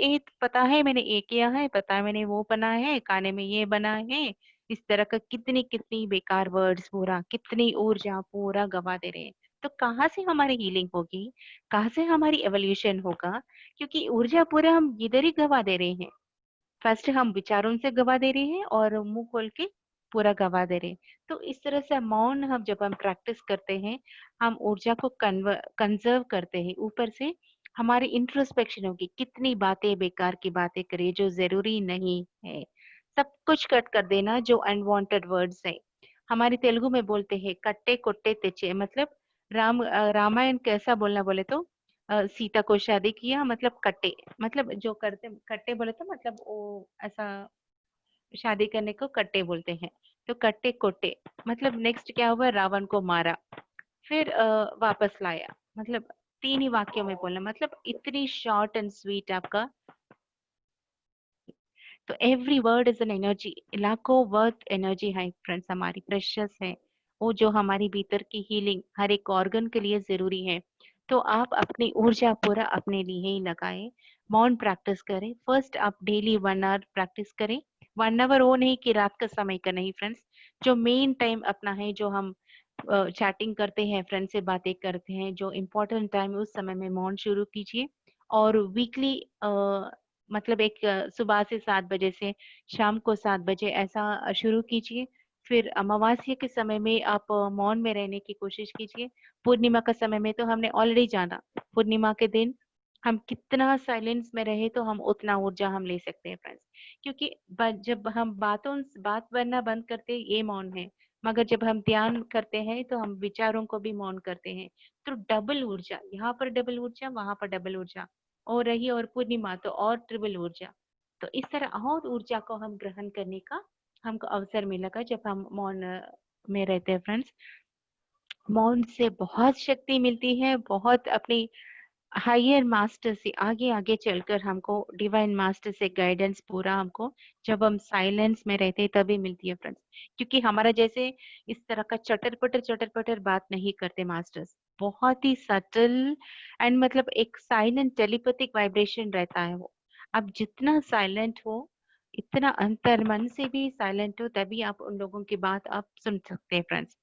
पता है मैंने ये किया है, पता है मैंने वो बनाया है, खाने में ये बना है, इस तरह का कितनी कितनी बेकार वर्ड्स, पूरा कितनी ऊर्जा पूरा गवा दे रहे हैं। तो कहाँ से हमारी हीलिंग होगी, कहाँ से हमारी एवोल्यूशन होगा? क्योंकि ऊर्जा पूरा हम इधर ही गवा दे रहे हैं। फर्स्ट हम विचारों से गवा दे रहे हैं और मुंह खोल के पूरा गवा दे रहे हैं। तो इस तरह से मौन हम जब हम प्रैक्टिस करते हैं, हम ऊर्जा को कंजर्व करते हैं। ऊपर से हमारी इंट्रोस्पेक्शन होगी, कितनी बातें बेकार की बातें करें जो जरूरी नहीं है, सब कुछ कट कर देना जो अनवांटेड वर्ड्स है। हमारी तेलुगु में बोलते हैं कट्टे कोट्टे तेचे, मतलब रामायण कैसा बोलना बोले तो सीता को शादी किया मतलब कट्टे, मतलब जो करते कट्टे बोले तो मतलब वो ऐसा शादी करने को कट्टे बोलते हैं। तो कट्टे कोट्टे मतलब नेक्स्ट क्या हुआ, रावण को मारा, फिर वापस लाया, मतलब 3 ही वाक्यों में बोलना, मतलब इतनी शॉर्ट एंड स्वीट आपका। तो every word is an energy, लाखों वर्थ एनर्जी है फ्रेंड्स, हमारी प्रेशियस है वो, जो हमारी भीतर की हीलिंग हर एक ऑर्गन के लिए जरूरी है। तो आप अपनी ऊर्जा पूरा अपने लिए ही लगाएं, मौन प्रैक्टिस करें। फर्स्ट आप डेली 1 आवर प्रैक्टिस करें। 1 आवर वो नहीं कि रात का समय का नहीं फ्रेंड्स, जो मेन टाइम अपना है, जो हम चैटिंग करते हैं, फ्रेंड से बातें करते हैं, जो इम्पोर्टेंट टाइम है उस समय में मौन शुरू कीजिए। और वीकली मतलब एक सुबह से 7 बजे से शाम को 7 बजे ऐसा शुरू कीजिए। फिर अमावस्या के समय में आप मौन में रहने की कोशिश कीजिए। पूर्णिमा का समय में तो हमने ऑलरेडी जाना, पूर्णिमा के दिन हम कितना साइलेंस में रहे तो हम उतना ऊर्जा हम ले सकते हैं फ्रेंड्स। क्योंकि जब हम बात करना बंद करते हैं ये मौन है, मगर जब हम ध्यान करते हैं तो हम विचारों को भी मौन करते हैं। तो डबल ऊर्जा, यहाँ पर डबल ऊर्जा, वहां पर डबल ऊर्जा और रही, और पूर्णिमा तो और ट्रिपल ऊर्जा। तो इस तरह और ऊर्जा को हम ग्रहण करने का हमको अवसर मिलेगा जब हम मौन में रहते हैं फ्रेंड्स। मौन से बहुत शक्ति मिलती है, बहुत अपनी हायर मास्टर से आगे आगे चलकर हमको डिवाइन मास्टर से गाइडेंस पूरा हमको जब हम साइलेंस में रहते हैं तभी मिलती है फ्रेंड्स। क्योंकि हमारा जैसे इस तरह का चटर पटर बात नहीं करते मास्टर्स, बहुत ही सटल एंड मतलब एक साइलेंट टेलीपैथिक वाइब्रेशन रहता है वो। आप जितना साइलेंट हो, इतना अंतर मन से भी साइलेंट हो, तभी आप उन लोगों की बात आप सुन सकते हैं फ्रेंड्स।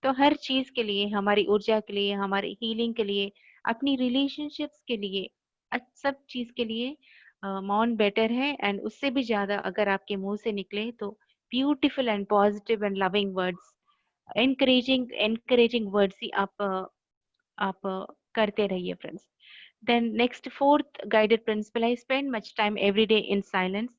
तो हर चीज के लिए, हमारी ऊर्जा के लिए, हमारी हीलिंग के लिए, अपनी रिलेशनशिप्स के लिए, सब चीज के लिए मौन बेटर है। एंड उससे भी ज्यादा अगर आपके मुंह से निकले तो beautiful and positive and loving words, encouraging words ही आप करते रहिए friends. Then next fourth guided principle है, spend much time every day in silence.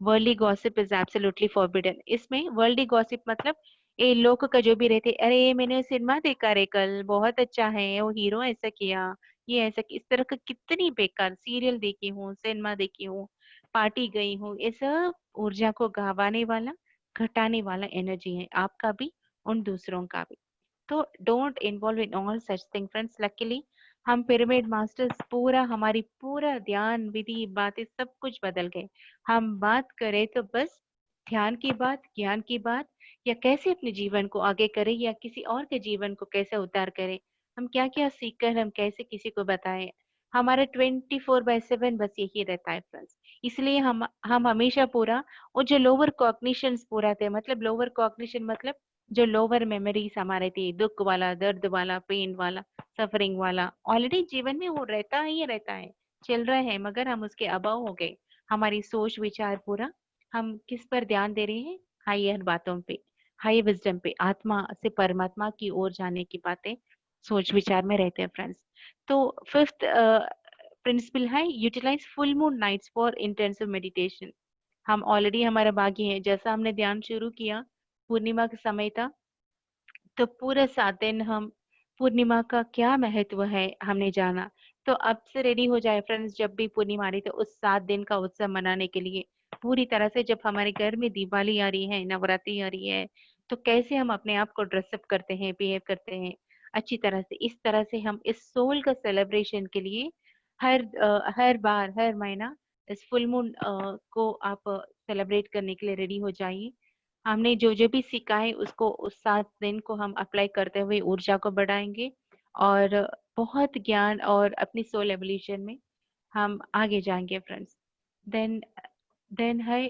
Worldly gossip is absolutely forbidden. इसमें वर्ल्डली गॉसिप मतलब ये लोग का जो भी रहते, अरे मैंने सिनेमा देखा रे कल, बहुत अच्छा है, वो हीरो ऐसा किया, ये ऐसा, इस तरह का कितनी बेकार सीरियल देखी हूँ, सिनेमा देखी हूँ, पार्टी गई हूँ, ये सब ऊर्जा को गंवाने वाला, घटाने वाला एनर्जी है, आपका भी उन दूसरों का भी। तो don't involve in all such thing friends. Luckily हम पिरामिड मास्टर्स पूरा हमारी पूरा ध्यान विधि बातें सब कुछ बदल गए। हम बात करें तो बस ध्यान की बात, ज्ञान की बात, या कैसे अपने जीवन को आगे करें या किसी और के जीवन को कैसे उद्धार करें, हम क्या क्या सीख कर हम कैसे किसी को बताएं। हमारा 24/7 बस यही रहता है फ्रेंड्स। इसलिए हम हमेशा पूरा वो जो लोअर कॉग्निशंस पूरा थे, मतलब लोअर कॉग्निशन मतलब जो लोअर मेमोरीज हमारे थी, दुख वाला, दर्द वाला, पेन वाला, सफरिंग वाला, ऑलरेडी जीवन में वो रहता ही रहता है, चल रहा है, मगर हम उसके अभाव हो गए। हमारी सोच विचार पूरा हम किस पर ध्यान दे रहे हैं, हायर बातों पे, हाई विजडम पे, आत्मा से परमात्मा की ओर जाने की बातें सोच विचार में रहते हैं फ्रेंड्स। तो फिफ्थ प्रिंसिपल है, utilise full moon nights for intensive meditation. हम ऑलरेडी हमारा भाग्य है, जैसा हमने ध्यान शुरू किया पूर्णिमा का समय था, तो पूरा 7 दिन हम पूर्णिमा का क्या महत्व है हमने जाना। तो अब से रेडी हो जाए फ्रेंड्स, जब भी पूर्णिमा आ रही तो उस 7 दिन का उत्सव मनाने के लिए पूरी तरह से। जब हमारे घर में दिवाली आ रही है, नवरात्रि आ रही है, तो कैसे हम अपने आप को ड्रेसअप करते हैं, बिहेव करते हैं अच्छी तरह से, इस तरह से हम इस सोल का सेलिब्रेशन के लिए हर बार हर महीना इस फुल मून को आप सेलिब्रेट करने के लिए रेडी हो जाइए। हमने जो जो भी सीखा है उसको उस 7 दिन को हम अप्लाई करते हुए ऊर्जा को बढ़ाएंगे और बहुत ज्ञान और अपनी सोल एवोल्यूशन में हम आगे जाएंगे फ्रेंड्स। देन है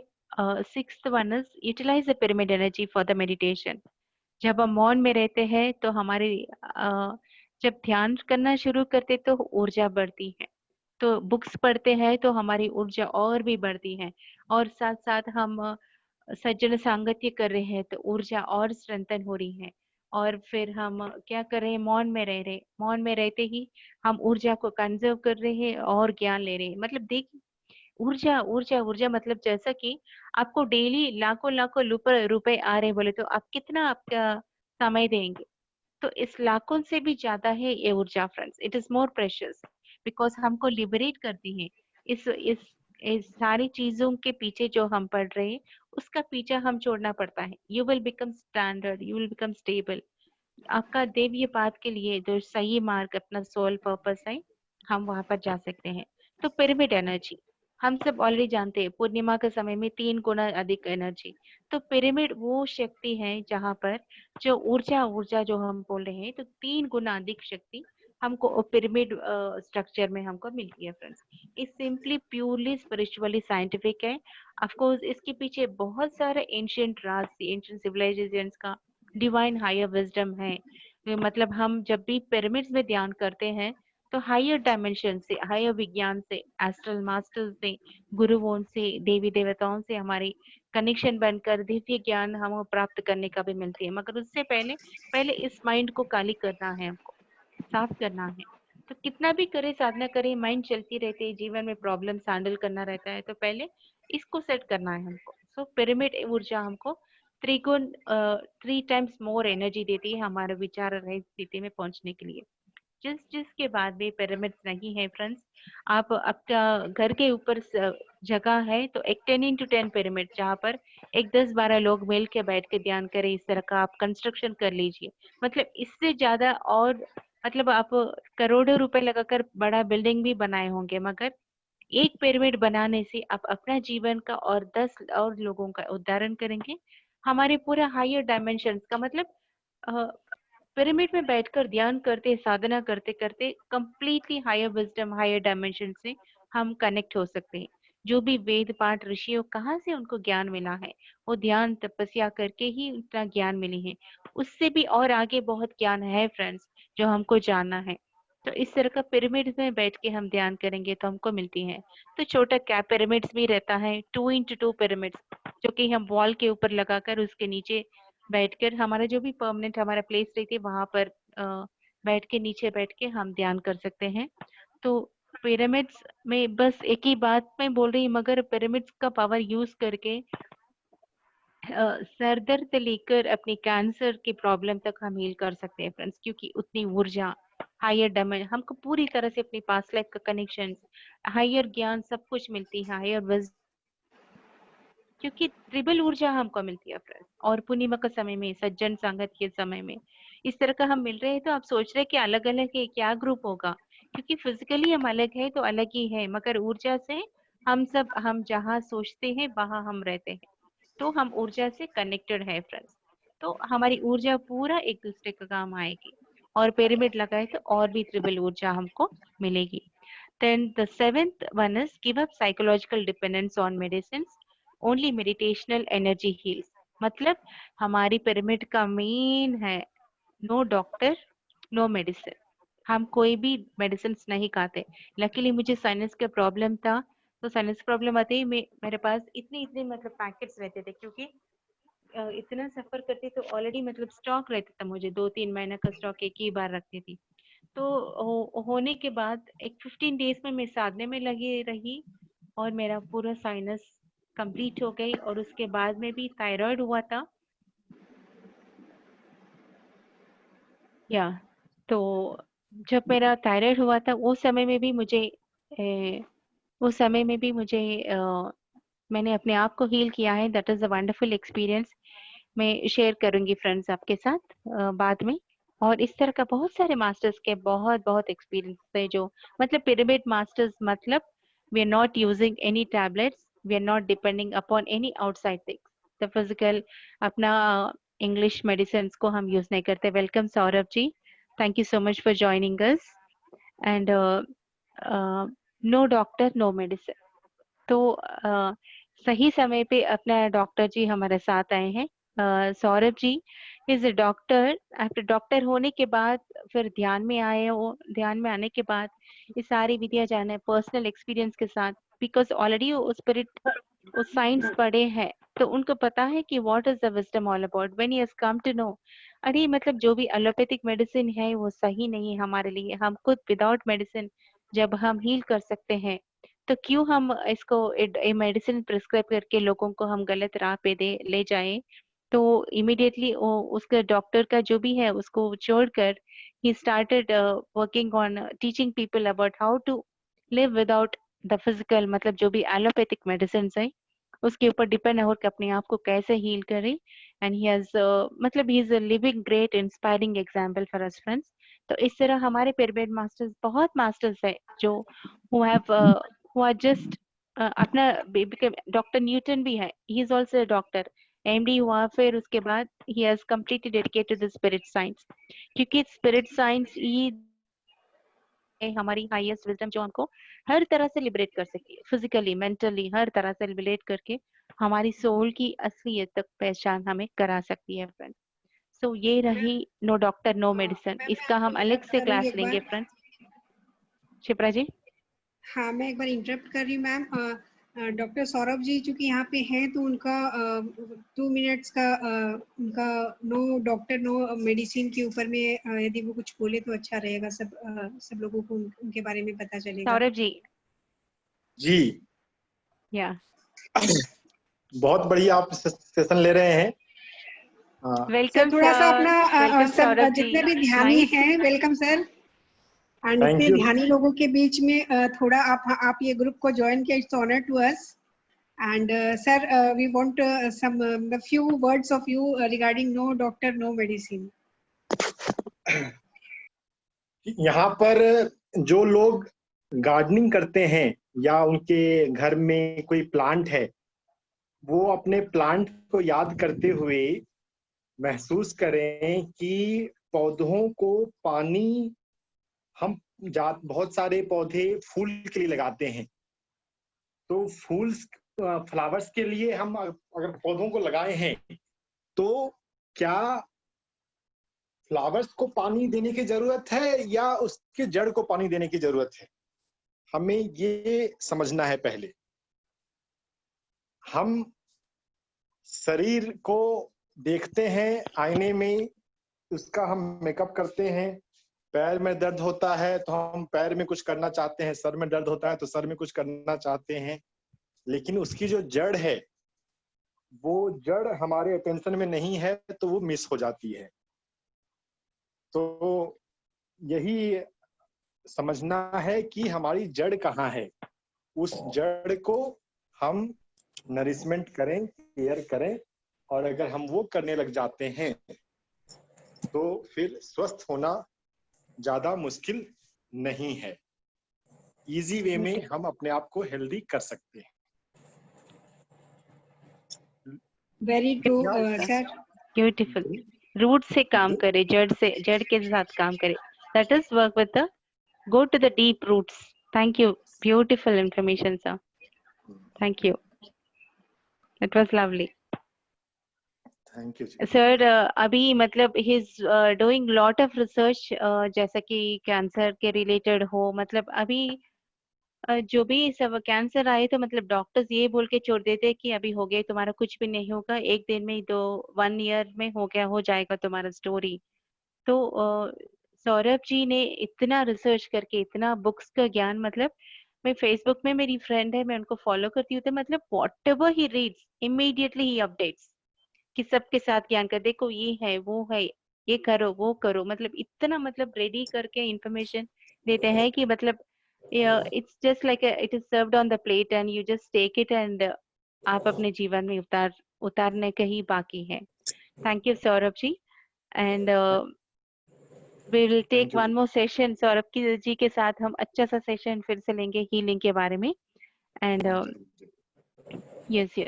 sixth one is utilise the pyramid energy for the meditation. जब हम मौन में रहते हैं तो हमारी जब ध्यान करना शुरू करते तो ऊर्जा बढ़ती है, तो बुक्स पढ़ते हैं तो हमारी ऊर्जा और भी बढ़ती है, और साथ साथ हम सज्जन सांगत्य कर रहे हैं तो ऊर्जा और स्ट्रेंथन हो रही है। और फिर हम क्या कर रहे हैं, मौन में रह रहे, मौन में रहते ही हम ऊर्जा को कंजर्व कर रहे हैं और ज्ञान ले रहे हैं। मतलब देखिए ऊर्जा ऊर्जा ऊर्जा, मतलब जैसा कि आपको डेली लाखों लाखों रुपए आ रहे बोले तो आप कितना आपका समय देंगे, तो इस लाखों से भी ज्यादा है ये ऊर्जा friends. It is more precious because हमको लिबरेट करती है। इस सारी चीजों के पीछे जो हम पढ़ रहे हैं उसका पीछा हम छोड़ना पड़ता है। You will become standard, you will become stable. आपका देवीय पाथ के लिए जो सही मार्ग अपना सोल पर्पस है, हम वहां पर जा सकते हैं। तो पिरामिड एनर्जी हम सब ऑलरेडी जानते हैं, पूर्णिमा के समय में 3 गुना अधिक एनर्जी। तो पिरामिड वो शक्ति है जहां पर जो ऊर्जा ऊर्जा जो हम बोल रहे हैं, तो 3 गुना अधिक शक्ति हमको पिरामिड स्ट्रक्चर में हमको मिलती है फ्रेंड्स। इस सिंपली प्योरली स्पिरिचुअली साइंटिफिक है। ऑफ कोर्स इसके पीछे बहुत सारे एंशिएंट राज, एंशिएंट सिविलाइजेशंस का डिवाइन हायर विजडम है। मतलब हम जब भी पिरामिड्स में ध्यान करते हैं तो हायर डायमेंशन से, हायर विज्ञान से, एस्ट्रल मास्टर्स से, गुरुओं से, देवी देवताओं से हमारी कनेक्शन बनकर दिव्य ज्ञान हम प्राप्त करने का भी मिलती है। मगर उससे पहले इस माइंड को खाली करना है, हमको साफ करना है। तो कितना भी करे, साधना करे, माइंड चलती रहती है, जीवन में प्रॉब्लम्स हैंडल करना रहता है, तो पहले इसको सेट करना है हमको। सो पिरामिड ऊर्जा हमको त्रिगुण 3 टाइम्स मोर एनर्जी देती है हमारे विचार रहित स्थिति में पहुंचने के लिए। जिसके बाद भी पिरामिड्स नहीं है फ्रेंड्स, आप आपका घर के ऊपर जगह है तो एक 10x10 पिरामिड, जहाँ पर एक 10-12 लोग मिल के बैठ के ध्यान करें, इस तरह का आप कंस्ट्रक्शन कर लीजिए। मतलब इससे ज्यादा और मतलब आप करोड़ों रुपए लगाकर बड़ा बिल्डिंग भी बनाए होंगे, मगर एक पिरामिड बनाने से आप अपना जीवन का और 10 और लोगों का उद्धारण करेंगे। हमारे पूरा हायर डायमेंशन का मतलब पिरामिड में बैठकर ध्यान करते, साधना करते करते completely higher wisdom, higher dimension से हम कनेक्ट हो सकते हैं। जो भी वेद पाठ ऋषियों कहाँ से उनको ज्ञान मिला है, वो ध्यान तपस्या करके ही उतना ज्ञान मिली है। उससे भी और आगे बहुत ज्ञान है फ्रेंड्स जो हमको जानना है। तो इस तरह का पिरामिड में बैठ के हम ध्यान करेंगे तो हमको मिलती है। तो छोटा कैप पिरामिड्स भी रहता है, 2x2 पिरामिड्स, जो कि हम वॉल के ऊपर लगाकर उसके नीचे बैठकर हमारा जो भी परमानेंट हमारा प्लेस रहती है वहां पर बैठ के, नीचे बैठ के हम ध्यान कर सकते हैं। तो पिरामिड्स में बस एक ही बात मैं बोल रही हूँ, मगर पिरामिड्स का पावर यूज करके सर दर्द लेकर अपने कैंसर की प्रॉब्लम तक हम हील कर सकते हैं फ्रेंड्स, क्योंकि उतनी ऊर्जा, हायर डायमेंशन, हमको पूरी तरह से अपनी पास्ट लाइफ का कनेक्शन, हायर ज्ञान सब कुछ मिलती है, हायर विजडम, क्योंकि ट्रिबल ऊर्जा हमको मिलती है फ्रेंड्स। और पूर्णिमा का समय में, सज्जन संगत के समय में इस तरह का हम मिल रहे हैं, तो आप सोच रहे हैं कि अलग अलग है, क्या ग्रुप होगा, क्योंकि फिजिकली हम अलग है तो अलग ही है, मगर ऊर्जा से हम जहाँ सोचते हैं वहां हम रहते हैं, तो हम ऊर्जा से कनेक्टेड है फ्रेंड्स। तो हमारी ऊर्जा पूरा एक दूसरे का काम आएगी, और पिरामिड लगाए तो और भी ट्रिबल ऊर्जा हमको मिलेगी। Then the seventh one is give up psychological dependence on medicines. Only meditational energy heals. मतलब हमारी पिरामिड का मेन है नो डॉक्टर नो मेडिसिन। हम कोई भी मेडिसिन नहीं खाते। लकीली मुझे साइनस का प्रॉब्लम था, तो साइनस प्रॉब्लम आते ही मेरे पास इतने मतलब पैकेट्स रहते थे, क्योंकि इतना सफर करती तो ऑलरेडी मतलब स्टॉक रहता था, मुझे 2-3 महीने का स्टॉक एक ही बार रखती थी। तो होने के बाद एक 15 डेज में मैं साधने में लगी रही और मेरा पूरा साइनस कंप्लीट हो गई। और उसके बाद में भी थायराइड हुआ था तो जब मेरा थायराइड हुआ था उस समय में भी मुझे मैंने अपने आप को हील किया है। That is a wonderful experience. मैं शेयर करूंगी फ्रेंड्स आपके साथ बाद में। और इस तरह का बहुत सारे मास्टर्स के बहुत एक्सपीरियंस है, जो मतलब पिरामिड मास्टर्स मतलब we are not using any tablets, we are not depending upon any outside things, the physical अपना इंग्लिश मेडिसिन को हम यूज नहीं करते। Welcome Saurabh ji, Thank you so much for joining us. And no doctor, no medicine. तो सही समय पे अपना डॉक्टर जी हमारे साथ आए हैं। Saurabh ji is a doctor. After doctor होने के बाद फिर ध्यान में आए, वो ध्यान में आने के बाद ये सारी विधियां जाने पर्सनल एक्सपीरियंस के साथ, बिकॉज ऑलरेडी वो स्पिरिट वो साइंस पढ़े हैं, तो उनको पता है कि what is the wisdom all about. When he has come to know, अरे मतलब जो भी एलोपैथिक मेडिसिन है वो सही नहीं है हमारे लिए, हम खुद विदाउट मेडिसिन जब हम हील कर सकते हैं, तो क्यों हम इसको मेडिसिन प्रिस्क्राइब करके लोगों को हम गलत राह पे ले जाएं। तो इमीडिएटली उसका डॉक्टर का जो भी है उसको छोड़कर ही started working on teaching people about how to live without the physical, मतलब जो भी एलोपैथिक मेडिसिन है उसके ऊपर डिपेंड होकर अपने आप को कैसे हील करें। एंड ही हैज मतलब he is a living great inspiring example for us friends. तो इस तरह हमारे पिरामिड मास्टर्स बहुत मास्टर्स है जो who are just अपना डॉक्टर न्यूटन भी है, he is also doctor MD हुआ, फिर उसके बाद he has completely dedicated the spirit science, क्योंकि स्पिरिट साइंस ही हमारी हाईएस्ट विजडम जो हमको हर तरह से लिबरेट कर सकती है, फिजिकली मेंटली हर तरह से लिबरेट करके हमारी सोल की असलियत तक पहचान हमें करा सकती है फ्रेंड्स। सो ये रही नो डॉक्टर नो मेडिसिन, इसका हम अलग से क्लास लेंगे फ्रेंड्स। शिप्रा जी। हाँ, मैं एक बार इंटरप्ट कर रही हूँ मैम। डॉक्टर सौरभ जी चूंकि यहाँ पे हैं तो उनका 2 मिनट्स का उनका नो डॉक्टर नो मेडिसिन के ऊपर में यदि वो कुछ बोले तो अच्छा रहेगा, सब लोगों को उनके बारे में पता चलेगा। सौरभ जी। जी या बहुत बढ़िया आप सेशन ले रहे हैं। वेलकम थोड़ा सा अपना सब सौरभ जितने जी, भी ध्यानी हैं वेलकम सर, एंड Thank इतने you. ध्यानी लोगों के बीच में थोड़ा आप ये ग्रुप को ज्वाइन किया, it's honour to us. And sir we want some few words of you regarding no doctor no medicine. यहाँ पर जो लोग गार्डनिंग करते हैं या उनके घर में कोई प्लांट है, वो अपने प्लांट को याद करते हुए महसूस करें कि पौधों को पानी हम बहुत सारे पौधे फूल के लिए लगाते हैं, तो फ्लावर्स के लिए हम अगर पौधों को लगाए हैं तो क्या फ्लावर्स को पानी देने की जरूरत है या उसके जड़ को पानी देने की जरूरत है, हमें ये समझना है। पहले हम शरीर को देखते हैं आईने में, उसका हम मेकअप करते हैं। पैर में दर्द होता है तो हम पैर में कुछ करना चाहते हैं, सर में दर्द होता है तो सर में कुछ करना चाहते हैं, लेकिन उसकी जो जड़ है वो जड़ हमारे अटेंशन में नहीं है तो वो मिस हो जाती है। तो यही समझना है कि हमारी जड़ कहाँ है, उस जड़ को हम नरिशमेंट करें, केयर करें, और अगर हम वो करने लग जाते हैं तो फिर स्वस्थ होना ज्यादा मुश्किल नहीं है। इजी वे में हम अपने आप को हेल्दी कर सकते हैं। Very true sir, beautiful. Root से काम करे, जड़ के साथ काम करे, that is work with the go to the deep roots. Thank you, beautiful information sir, thank you, it was lovely. Thank you sir अभी मतलब he is doing lot of research, जैसा कि कैंसर के रिलेटेड हो, मतलब अभी जो भी सब कैंसर आए तो मतलब डॉक्टर्स ये बोल के छोड़ देते कि अभी हो गया तुम्हारा, कुछ भी नहीं होगा, एक दिन में 1 ईयर में हो जाएगा तुम्हारा स्टोरी। तो सौरभ जी ने इतना रिसर्च करके इतना बुक्स का ज्ञान, मतलब मैं फेसबुक में मेरी फ्रेंड है, मैं उनको फॉलो करती हूँ, तो मतलब what ever he reads immediately he updates कि सबके साथ ज्ञान कर, देखो ये है वो है, ये करो वो करो, मतलब इतना मतलब रेडी करके इंफॉर्मेशन देते हैं कि मतलब it's just like it is served on the plate and you just take it and आप अपने जीवन में उतारने का ही बाकी है। Thank you Saurabh ji, and we will take one more session Saurabh ji के साथ हम अच्छा सा सेशन फिर से लेंगे हीलिंग के बारे में। एंड यस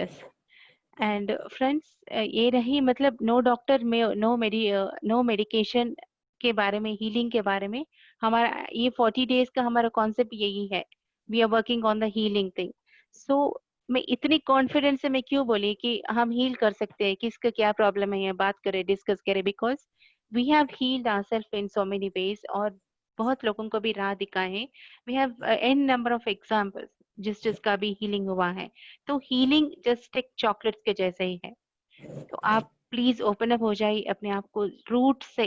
एंड फ्रेंड्स ये रही मतलब नो डॉक्टर में नो मेडिकेशन के बारे में, हीलिंग के बारे में, हमारा ये 40 डेज का हमारा कॉन्सेप्ट यही है, we are working on the healing thing. So मैं इतनी कॉन्फिडेंस से मैं क्यों बोली कि हम हील कर सकते हैं, किसका क्या प्रॉब्लम है, बात करें, डिस्कस करें, because we have healed ourselves in so many ways, और बहुत लोगों को भी राह दिखाए हैं। We have an number of examples जिसका भी हीलिंग हुआ है। तो हीलिंग जस्ट एक चॉकलेट्स के जैसे ही है। तो आप प्लीज ओपन अप हो जाइए अपने आप को रूट से,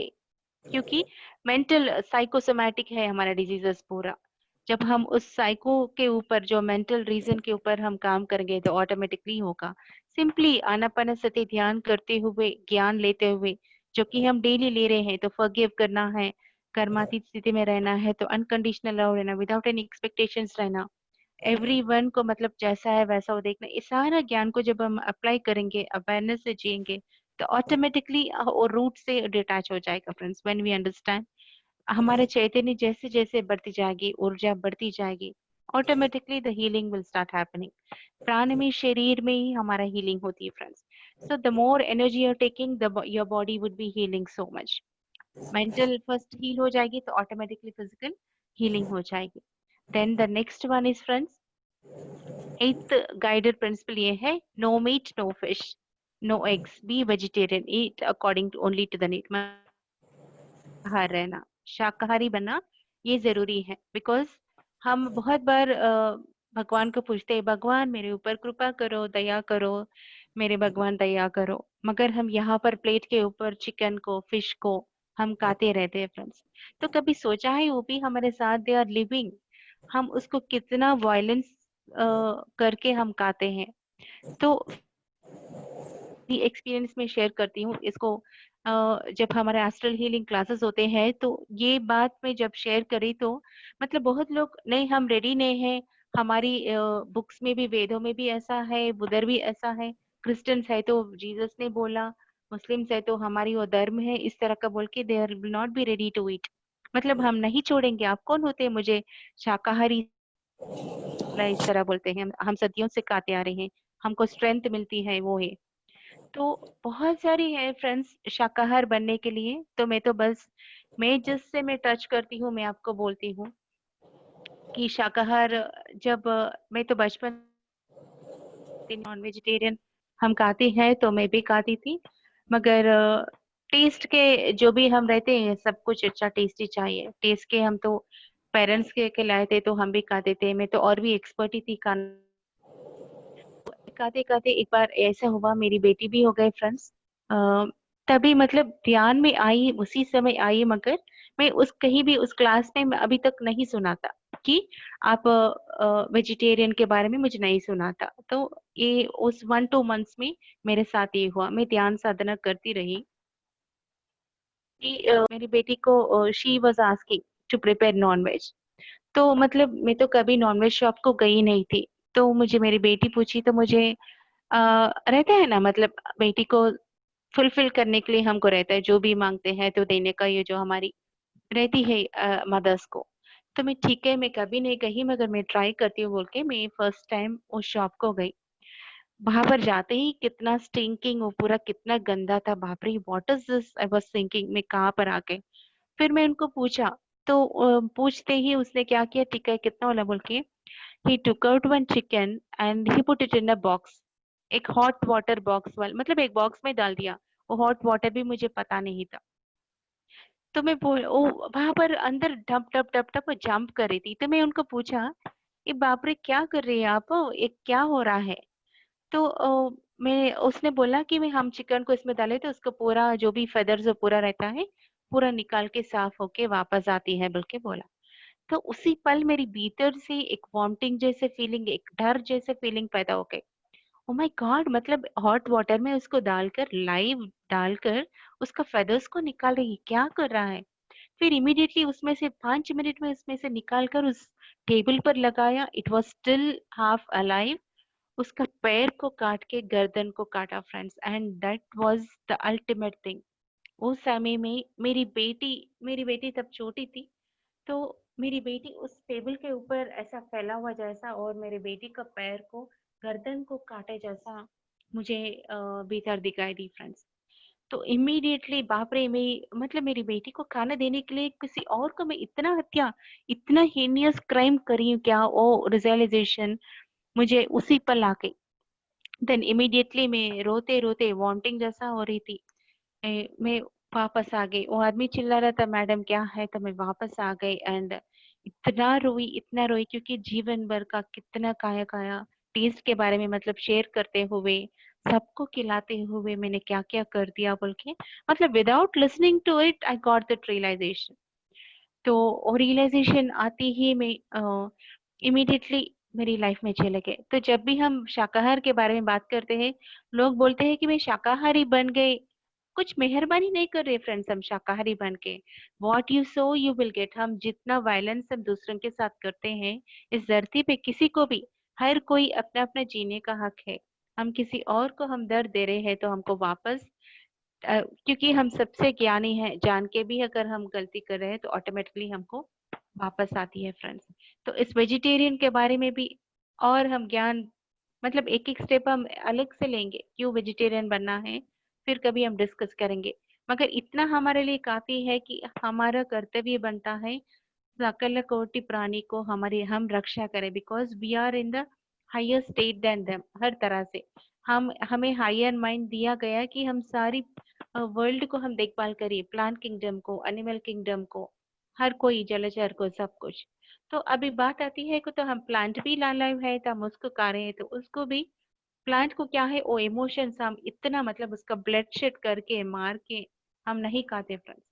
क्योंकि मेंटल साइकोसोमैटिक है हमारा डिजीजेस पूरा। जब हम उस साइको के ऊपर, जो मेंटल रीजन के ऊपर हम काम करेंगे तो ऑटोमेटिकली होगा। सिंपली आनापानसति ध्यान करते हुए, ज्ञान लेते हुए, जो कि हम डेली ले रहे हैं, तो फॉरगिव करना है, कर्मातीत स्थिति में रहना है, तो अनकंडीशनल लव रहना, विदाउट एनी एक्सपेक्टेशंस रहना, एवरीवन को मतलब जैसा है वैसा वो देखना, इस सारा ज्ञान को जब हम अप्लाई करेंगे, अवेयरनेस से जिएंगे, तो ऑटोमेटिकली वो रूट से डिटैच हो जाएगा फ्रेंड्स। व्हेन वी अंडरस्टैंड, हमारे चैतन्य जैसे जैसे बढ़ती जाएगी, ऊर्जा बढ़ती जाएगी, automatically the healing will start happening. प्राण में, शरीर में ही हमारा हीलिंग होती है friends. So the more energy you are taking, the your body would be healing so much. Mental first heal हो जाएगी तो ऑटोमेटिकली फिजिकल हीलिंग हो जाएगी। Then the next one is friends, 8th guided principle ये है, no meat no fish no eggs, be vegetarian, eat according to only to the need. शाकाहार रहना, शाकाहारी बनना ये जरूरी है। बिकॉज हम बहुत बार भगवान को पूछते हैं, भगवान मेरे ऊपर कृपा करो, दया करो, मेरे भगवान दया करो, मगर हम यहाँ पर प्लेट के ऊपर चिकन को, फिश को हम खाते रहते हैं फ्रेंड्स। तो कभी सोचा है वो भी हमारे साथ दे आर लिविंग, हम उसको कितना वायलेंस करके हम खाते हैं। तो एक्सपीरियंस में शेयर करती हूँ इसको। जब हमारे एस्ट्रल हीलिंग क्लासेस होते हैं तो ये बात में जब शेयर करी तो मतलब बहुत लोग, नहीं हम रेडी नहीं है, हमारी बुक्स में भी, वेदों में भी ऐसा है, बुद्धर भी ऐसा है, क्रिश्चियंस है तो जीसस ने बोला, मुस्लिम्स है तो हमारी वो धर्म है, इस तरह का बोल के they are will not be ready to eat. मतलब हम नहीं छोड़ेंगे, आप कौन होते हैं मुझे शाकाहारी इस तरह बोलते हैं, हम सदियों से खाते आ रहे हैं, हमको स्ट्रेंथ मिलती है वो है। तो बहुत सारी है फ्रेंड्स शाकाहार बनने के लिए। तो मैं तो बस, मैं जिससे मैं टच करती हूँ मैं आपको बोलती हूँ कि शाकाहार, जब मैं तो बचपन नॉन वेजिटेरियन हम खाते हैं तो मैं भी खाती थी, मगर टेस्ट के जो भी हम रहते हैं सब कुछ अच्छा टेस्टी चाहिए, टेस्ट के हम तो पेरेंट्स के खिलाए थे तो हम भी खाते थे। मैं तो और भी एक्सपर्ट ही थी खाना खाते खाते। एक बार ऐसा हुआ, मेरी बेटी भी हो गए फ्रेंड्स, तभी मतलब ध्यान में आई, उसी समय आई, मगर मैं उस कहीं भी उस क्लास में मैं अभी तक नहीं सुना था कि आप वेजिटेरियन के बारे में, मुझे नहीं सुना था। तो ये उस 1-2 मंथ्स में मेरे साथ ये हुआ। मैं ध्यान साधना करती रही कि मेरी बेटी को she was asking to prepare non veg. तो मतलब मैं तो कभी नॉनवेज शॉप को गई नहीं थी, तो मुझे मेरी बेटी पूछी, तो मुझे रहता है ना, मतलब बेटी को फुलफिल करने के लिए हमको रहता है, जो भी मांगते हैं तो देने का, ये जो हमारी रहती है मदर्स को। तो मैं ठीक है, मैं कभी नहीं गई, मगर मैं ट्राई करती हूँ बोल के मैं फर्स्ट टाइम उस शॉप को गई। वहां पर जाते ही कितना स्टिंकिंग, वो पूरा कितना गंदा था, बाप रे what is this, I was thinking मैं कहाँ पर आ गई। फिर मैं उनको पूछा, तो पूछते ही उसने क्या किया, ठीक है कितना वाला बोल के, he took out one chicken and he put it in a box, एक हॉट वाटर बॉक्स वाला, मतलब एक बॉक्स में डाल दिया। वो हॉट वाटर भी मुझे पता नहीं था। तो मैं बोल, ओ वहां पर अंदर डप डप डप डप जंप कर रही थी। तो मैं उनको पूछा, ये बाप रे क्या कर रही है आप, ये क्या हो रहा है। तो मैं, उसने बोला कि मैं, हम चिकन को इसमें डाले तो उसका पूरा जो भी फेदर जो पूरा रहता है पूरा निकाल के साफ होके वापस आती है बोल के बोला। तो उसी पल मेरी भीतर से एक वांटिंग जैसे फीलिंग, एक डर जैसे फीलिंग पैदा हो गई। ओ माय गॉड, मतलब हॉट वाटर में उसको डालकर, लाइव डालकर उसका फेदर्स को निकाल रही है, क्या कर रहा है। फिर इमीडिएटली उसमें से 5 मिनट में उसमें से निकाल कर उस टेबल पर लगाया, it was still half alive. उसका पैर को काट के गर्दन को काटा friends, and that was the ultimate thing. उस समय में मेरी बेटी तब छोटी थी, तो मेरी बेटी उस टेबल के ऊपर ऐसा फैला हुआ जैसा, और मेरे बेटी का पैर को, गर्दन को काटे जैसा मुझे भीतर दिखाई दी फ्रेंड्स। तो इमीडिएटली बाप रे, मेरी बेटी को खाना देने के लिए किसी और को मैं इतना हीनियस क्राइम करी हूँ क्या, ओ रियलाइजेशन मुझे उसी पल आके। देन इमीडिएटली मैं रोते रोते वॉमिटिंग जैसा हो रही थी, मैं वापस आ गई। वो आदमी चिल्ला रहा था मैडम क्या है, तो मैं वापस आ गई एंड इतना रोई क्योंकि जीवन भर का कितना खाया खाया टेस्ट के बारे में मतलब शेयर करते हुए, सबको खिलाते हुए मैंने क्या क्या कर दिया बोल के, मतलब without listening to it I got the realisation. तो रियलाइजेशन आती ही मैं इमीडिएटली मेरी लाइफ में चले गए। तो जब भी हम शाकाहार के बारे में बात करते हैं, लोग बोलते हैं कि मैं शाकाहारी बन गई। कुछ मेहरबानी नहीं कर रहे फ्रेंड्स हम शाकाहारी बन के। What you so you will get. हम जितना वायलेंस हम दूसरों के साथ करते हैं इस धरती पे, किसी को भी, हर कोई अपना अपना जीने का हक है। हम किसी और को हम दर्द दे रहे हैं तो हमको वापस क्योंकि हम सबसे ज्ञानी हैं, जान के भी अगर हम गलती कर रहे हैं तो ऑटोमेटिकली हमको वापस आती है फ्रेंड्स। तो इस वेजिटेरियन के बारे में भी और हम ज्ञान मतलब एक एक स्टेप हम अलग से लेंगे, क्यों वेजिटेरियन बनना है, फिर कभी हम डिस्कस करेंगे। मगर इतना हमारे लिए काफी है कि हमारा कर्तव्य बनता है सकल कोटि प्राणी को हम रक्षा करें, because we are in the higher state than them. हर तरह से हमें हायर माइंड दिया गया कि हम सारी वर्ल्ड को हम देखभाल करिए, प्लांट किंगडम को, एनिमल किंगडम को, हर कोई जलचर को, सब कुछ। तो अभी बात आती है को तो हम प्लांट भी लाइव है तो हम उसको खा रहे हैं, तो उसको भी प्लांट को क्या है वो इमोशंस हम इतना मतलब उसका ब्लड शेड करके मार के हम नहीं खाते फ्रेंड्स।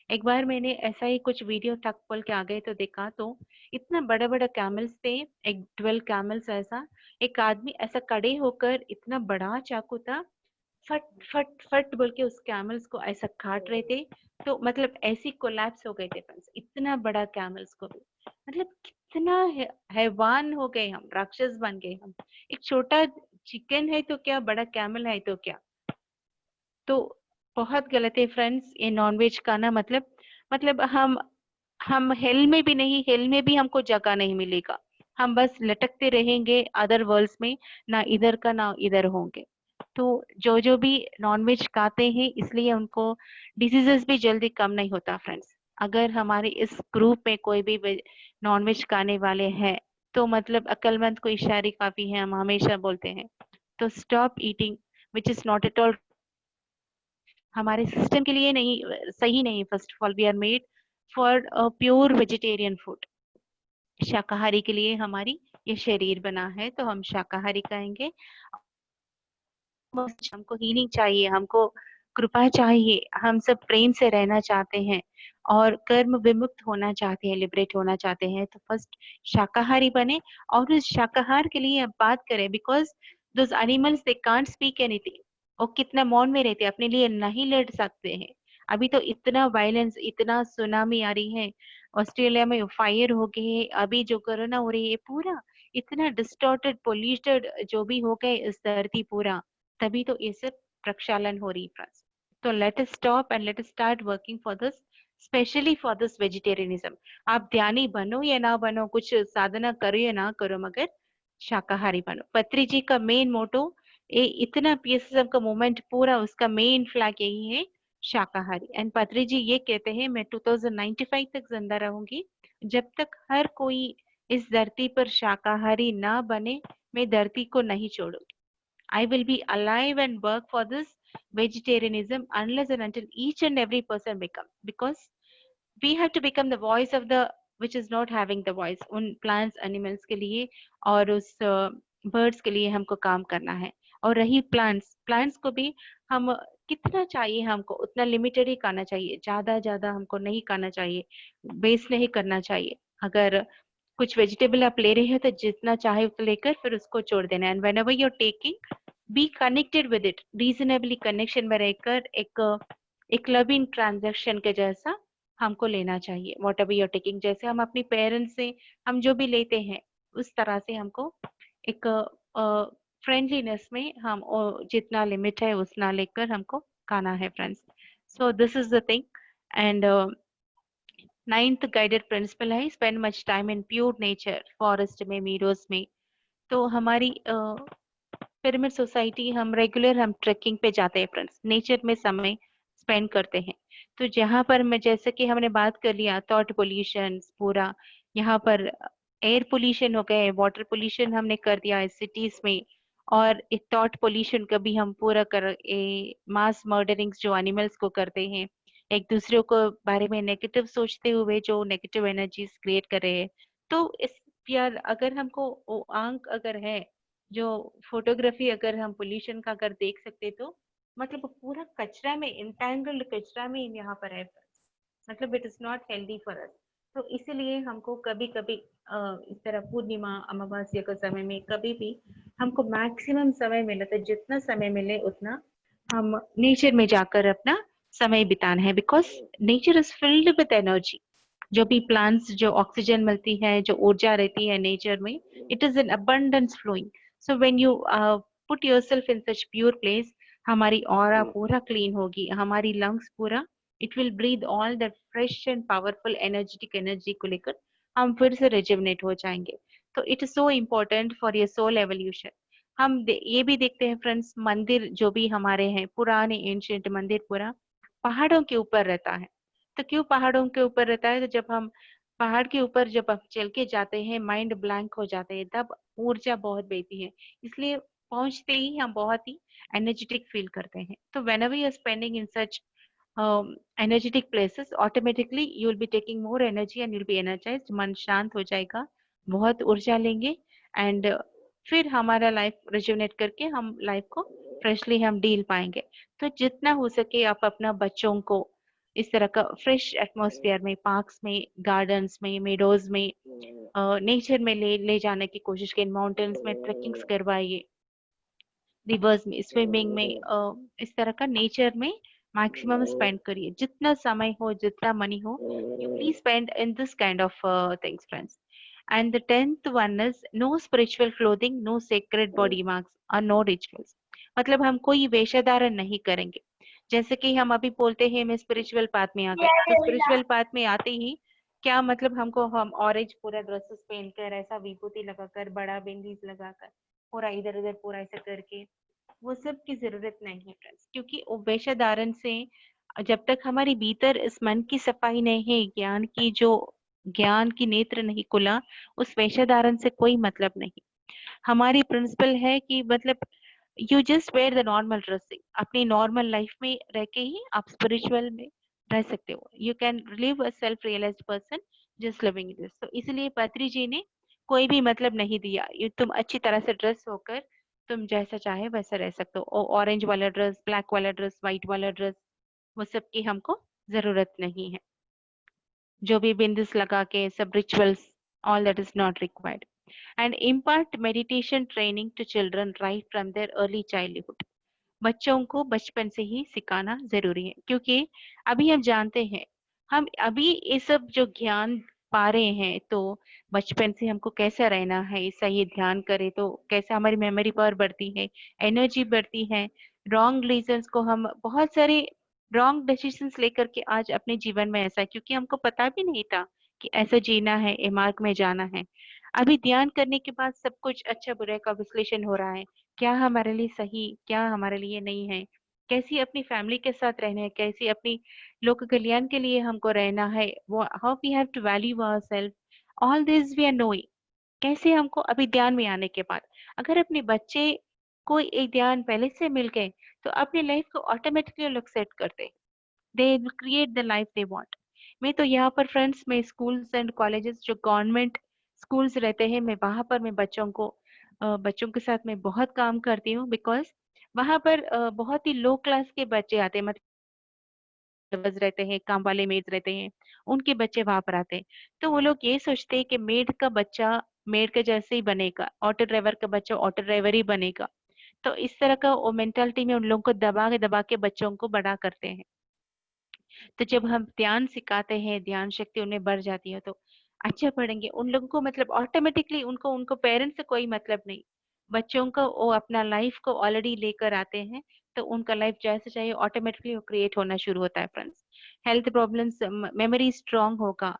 एक बार मैंने ऐसा ही कुछ वीडियो ठक खोल के आ गए तो देखा तो इतना बड़ा बड़ा कैमल्स थे, एक 12 कैमल्स ऐसा, एक आदमी ऐसा खड़े होकर इतना बड़ा चाकू था, फट फट फट बोल के उस कैमल्स को ऐसा काट रहे थे। तो मतलब ऐसी कोलैप्स हो गए थे फ्रेंड्स, इतना बड़ा कैमल्स को भी, मतलब कितना हैवान हो गए हम, राक्षस बन गए हम। एक छोटा चिकन है तो क्या, बड़ा कैमल है तो क्या। तो बहुत गलत है फ्रेंड्स ये नॉनवेज खाना। मतलब हम हेल में भी नहीं, हेल में भी हमको जगह नहीं मिलेगा, हम बस लटकते रहेंगे अदर वर्ल्ड्स में, ना इधर का ना इधर होंगे। तो जो भी नॉनवेज खाते हैं इसलिए उनको डिसीजेस भी जल्दी कम नहीं होता फ्रेंड्स। अगर हमारे इस ग्रुप में कोई भी नॉनवेज खाने वाले हैं तो मतलब अक्लमंद को इशारे काफी है, हम हमेशा बोलते हैं। तो stop eating which is not at all हमारे सिस्टम के लिए नहीं, सही नहीं। First of all we are made for pure vegetarian food. शाकाहारी के लिए हमारी ये शरीर बना है तो हम शाकाहारी खाएंगे। हमको हीलिंग चाहिए, हमको कृपा चाहिए, हम सब प्रेम से रहना चाहते हैं और कर्म विमुक्त होना चाहते हैं, लिबरेट होना चाहते हैं, तो फर्स्ट शाकाहारी बने। और उस शाकाहार के लिए अब बात करें, because those animals they can't speak anything, वो कितना मौन में रहते, अपने लिए नहीं लड़ सकते हैं। अभी तो इतना वायलेंस, इतना सुनामी आ रही है, ऑस्ट्रेलिया में फायर हो गए है, अभी जो कोरोना हो रही है, पूरा इतना डिस्टॉर्टेड पोल्यूटेड जो भी हो गए इस धरती पूरा, तभी तो ये सब प्रक्षालन हो रही है। तो let us stop and let us start working for this, specially for this vegetarianism. आप ध्यानी बनो या ना बनो, कुछ साधना करो या ना करो, मगर शाकाहारी बनो। पत्री जी का मेन मोटो, ये इतना पीएसएसएम का मूवमेंट पूरा उसका मेन फ्लैग यही है, शाकाहारी। एंड पत्री जी ये कहते हैं मैं 2095 तक जिंदा रहूंगी, जब तक हर कोई इस धरती पर शाकाहारी ना बने मैं धरती को नहीं छोड़ूंगी। I will be alive and work for this vegetarianism unless and until each and every person become, because we have to become the voice of the which is not having the voice। उन plants animals के लिए और उस birds के लिए हमको काम करना है। और रही plants को भी हम कितना चाहिए, हमको उतना लिमिटेड ही खाना चाहिए, ज्यादा हमको नहीं खाना चाहिए, वेस्ट नहीं करना चाहिए। अगर कुछ वेजिटेबल आप ले रहे हैं तो जितना चाहे उतना लेकर फिर उसको छोड़ देना। And whenever you are taking be connected with it, reasonably connection में रहकर एक लविंग ट्रांजैक्शन के जैसा हमको लेना चाहिए। Whatever you are taking, जैसे हम अपनी पेरेंट्स से हम जो भी लेते हैं उस तरह से हमको एक फ्रेंडलीनेस में हम जितना लिमिट है उतना लेकर हमको खाना है friends. So this is the thing. And 9th guided principle है spend much time in pure nature, forest में, मीडोज में। तो हमारी पिरामिड सोसाइटी हम रेगुलर हम ट्रेकिंग पे जाते हैं फ्रेंड्स, नेचर में समय स्पेंड करते हैं। तो जहाँ पर मैं जैसे कि हमने बात कर लिया थॉट पोल्यूशन पूरा, यहाँ पर एयर पोल्यूशन हो गए, वाटर पोल्यूशन हमने कर दिया सिटीज में, और एक थॉट पोल्यूशन का भी हम पूरा कर मास मर्डरिंग्स जो एनिमल्स को करते हैं, एक दूसरे को बारे में नेगेटिव सोचते हुए जो नेगेटिव एनर्जीज क्रिएट कर रहे हैं। तो इस यार अगर हमको वो आंख अगर है जो फोटोग्राफी अगर हम पोल्यूशन का अगर देख सकते तो मतलब पूरा कचरा में इंटैंगल्ड कचरा में यहाँ पर है, मतलब it is not healthy for us. तो इसीलिए हमको कभी कभी इस तरह पूर्णिमा अमावस्या के समय में कभी भी हमको मैक्सिमम समय मिले तो जितना समय मिले उतना हम नेचर में जाकर अपना समय बिताना है, because nature is filled with energy. जो भी प्लांट्स जो ऑक्सीजन मिलती है, जो ऊर्जा रहती है नेचर में, it is an abundance flowing. So when you put yourself in such pure place, हमारी ऑरा पूरा क्लीन होगी, हमारी लंग्स पूरा it will breathe all that fresh and powerful energetic energy को लेकर हम फिर से रिजुवनेट हो जाएंगे। तो it is so important for your soul evolution. हम ये भी देखते हैं फ्रेंड्स, मंदिर जो भी हमारे हैं पुराने एंशिएंट मंदिर पूरा पहाड़ों के ऊपर रहता है। तो क्यों पहाड़ों के ऊपर रहता है? तो जब हम पहाड़ के ऊपर जब हम चल के जाते हैं माइंड ब्लैंक हो जाते हैं, तब ऊर्जा बहुत बहती है, इसलिए पहुंचते ही हम बहुत ही एनर्जेटिक फील करते हैं। तो whenever you are spending in such energetic places, automatically you will be taking more energy and you'll be energized, मन शांत हो जाएगा, बहुत ऊर्जा लेंगे एंड फिर हमारा लाइफ रिजुवनेट करके हम लाइफ को फ्रेशली हम डील पाएंगे। तो जितना हो सके आप अपना बच्चों को इस तरह का फ्रेश एटमॉस्फेयर में, पार्क्स में, गार्डन्स में, मेडोज में, नेचर में ले जाने की कोशिश करें। माउंटेन्स में ट्रेकिंग्स करवाइए, रिवर्स में, स्विमिंग में, इस तरह का नेचर में मैक्सिमम स्पेंड करिए। जितना समय हो, जितना मनी हो, you please spend in this kind of things friends. And the 10th one is no spiritual clothing, no sacred body marks और नो रिचुअल्स। मतलब हम कोई वेशधारण नहीं करेंगे। जैसे कि हम अभी बोलते हैं मैं स्पिरिचुअल पाथ में आ गए, तो स्पिरिचुअल पाथ में आते ही क्या मतलब हमको हम ऑरेंज पूरा ड्रेसेस पहनकर, ऐसा विभूति लगाकर, बड़ा बिंदीज लगाकर, पूरा इधर उधर पूरा ऐसा करके, वो सब की जरूरत नहीं है फ्रेंड्स। क्योंकि वो वेशधारण से जब तक हमारी भीतर इस मन की सफाई नहीं है, ज्ञान की नेत्र नहीं खुला, उस वेशधारण से कोई मतलब नहीं। हमारी प्रिंसिपल है कि मतलब you just wear the normal dressing, अपनी नॉर्मल लाइफ में रह के ही आप स्पिरिचुअल में रह सकते हो। You can live a self realised person just living this. तो इसलिए पत्री जी ने कोई भी मतलब नहीं दिया, ये तुम अच्छी तरह से ड्रेस होकर तुम जैसा चाहे वैसा रह सकते हो। ऑरेंज वाला ड्रेस, ब्लैक वाला ड्रेस, व्हाइट वाला ड्रेस, वो सब की हमको जरूरत नहीं है। जो भी बिंदुस लगा के सब rituals, all that is not required. And impart meditation training to children right from their early childhood. बच्चों को बचपन से ही सिखाना जरूरी है, क्योंकि अभी हम जानते हैं, हम अभी ये सब जो ज्ञान पा रहे हैं, तो बचपन से हमको कैसा रहना है, सही ध्यान करें तो कैसे हमारी मेमोरी पावर बढ़ती है, एनर्जी बढ़ती है। रॉन्ग रीजंस को हम बहुत सारे रॉन्ग डिसीजंस लेकर के आज अपने जीवन में ऐसा है, क्योंकि हमको पता भी नहीं था कि ऐसा जीना है, ए मार्ग में जाना है। अभी ध्यान करने के बाद सब कुछ अच्छा बुरे का विश्लेषण हो रहा है, क्या हमारे लिए सही, क्या हमारे लिए नहीं है, कैसी अपनी फैमिली के साथ रहना है, कैसी अपनी लोक कल्याण के लिए हमको रहना है, वो how we have to value ourselves, all this we are knowing. कैसे हमको अभी ध्यान में आने के बाद अगर अपने बच्चे को एक ध्यान पहले से मिल गए, तो अपनी लाइफ को ऑटोमेटिकली लोग सेट करते, they create the life they want. मैं तो यहाँ पर फ्रेंड्स, मैं स्कूल्स एंड कॉलेजेस जो गवर्नमेंट स्कूल्स रहते हैं, मैं वहां पर मैं बच्चों के साथ मैं बहुत काम करती हूँ, बिकॉज वहां पर बहुत ही लो क्लास के बच्चे आते हैं, मतलब रहते हैं, काम वाले मेड रहते हैं, उनके बच्चे वहां पर आते हैं। तो वो लोग ये सोचते हैं कि मेड का बच्चा मेड के जैसे ही बनेगा, ऑटो ड्राइवर का बच्चा ऑटो ड्राइवर ही बनेगा। तो इस तरह का वो मेंटालिटी में उन लोगों को दबा के बच्चों को बड़ा करते हैं। तो जब हम ध्यान सिखाते हैं, ध्यान शक्ति उनमें बढ़ जाती है, तो अच्छा पढ़ेंगे उन लोगों को, मतलब ऑटोमेटिकली उनको पेरेंट्स से कोई मतलब नहीं, बच्चों को वो अपना लाइफ को ऑलरेडी लेकर आते हैं, तो उनका लाइफ जैसे चाहिए ऑटोमेटिकली वो क्रिएट होना शुरू होता है friends. Health problems, memory strong होगा,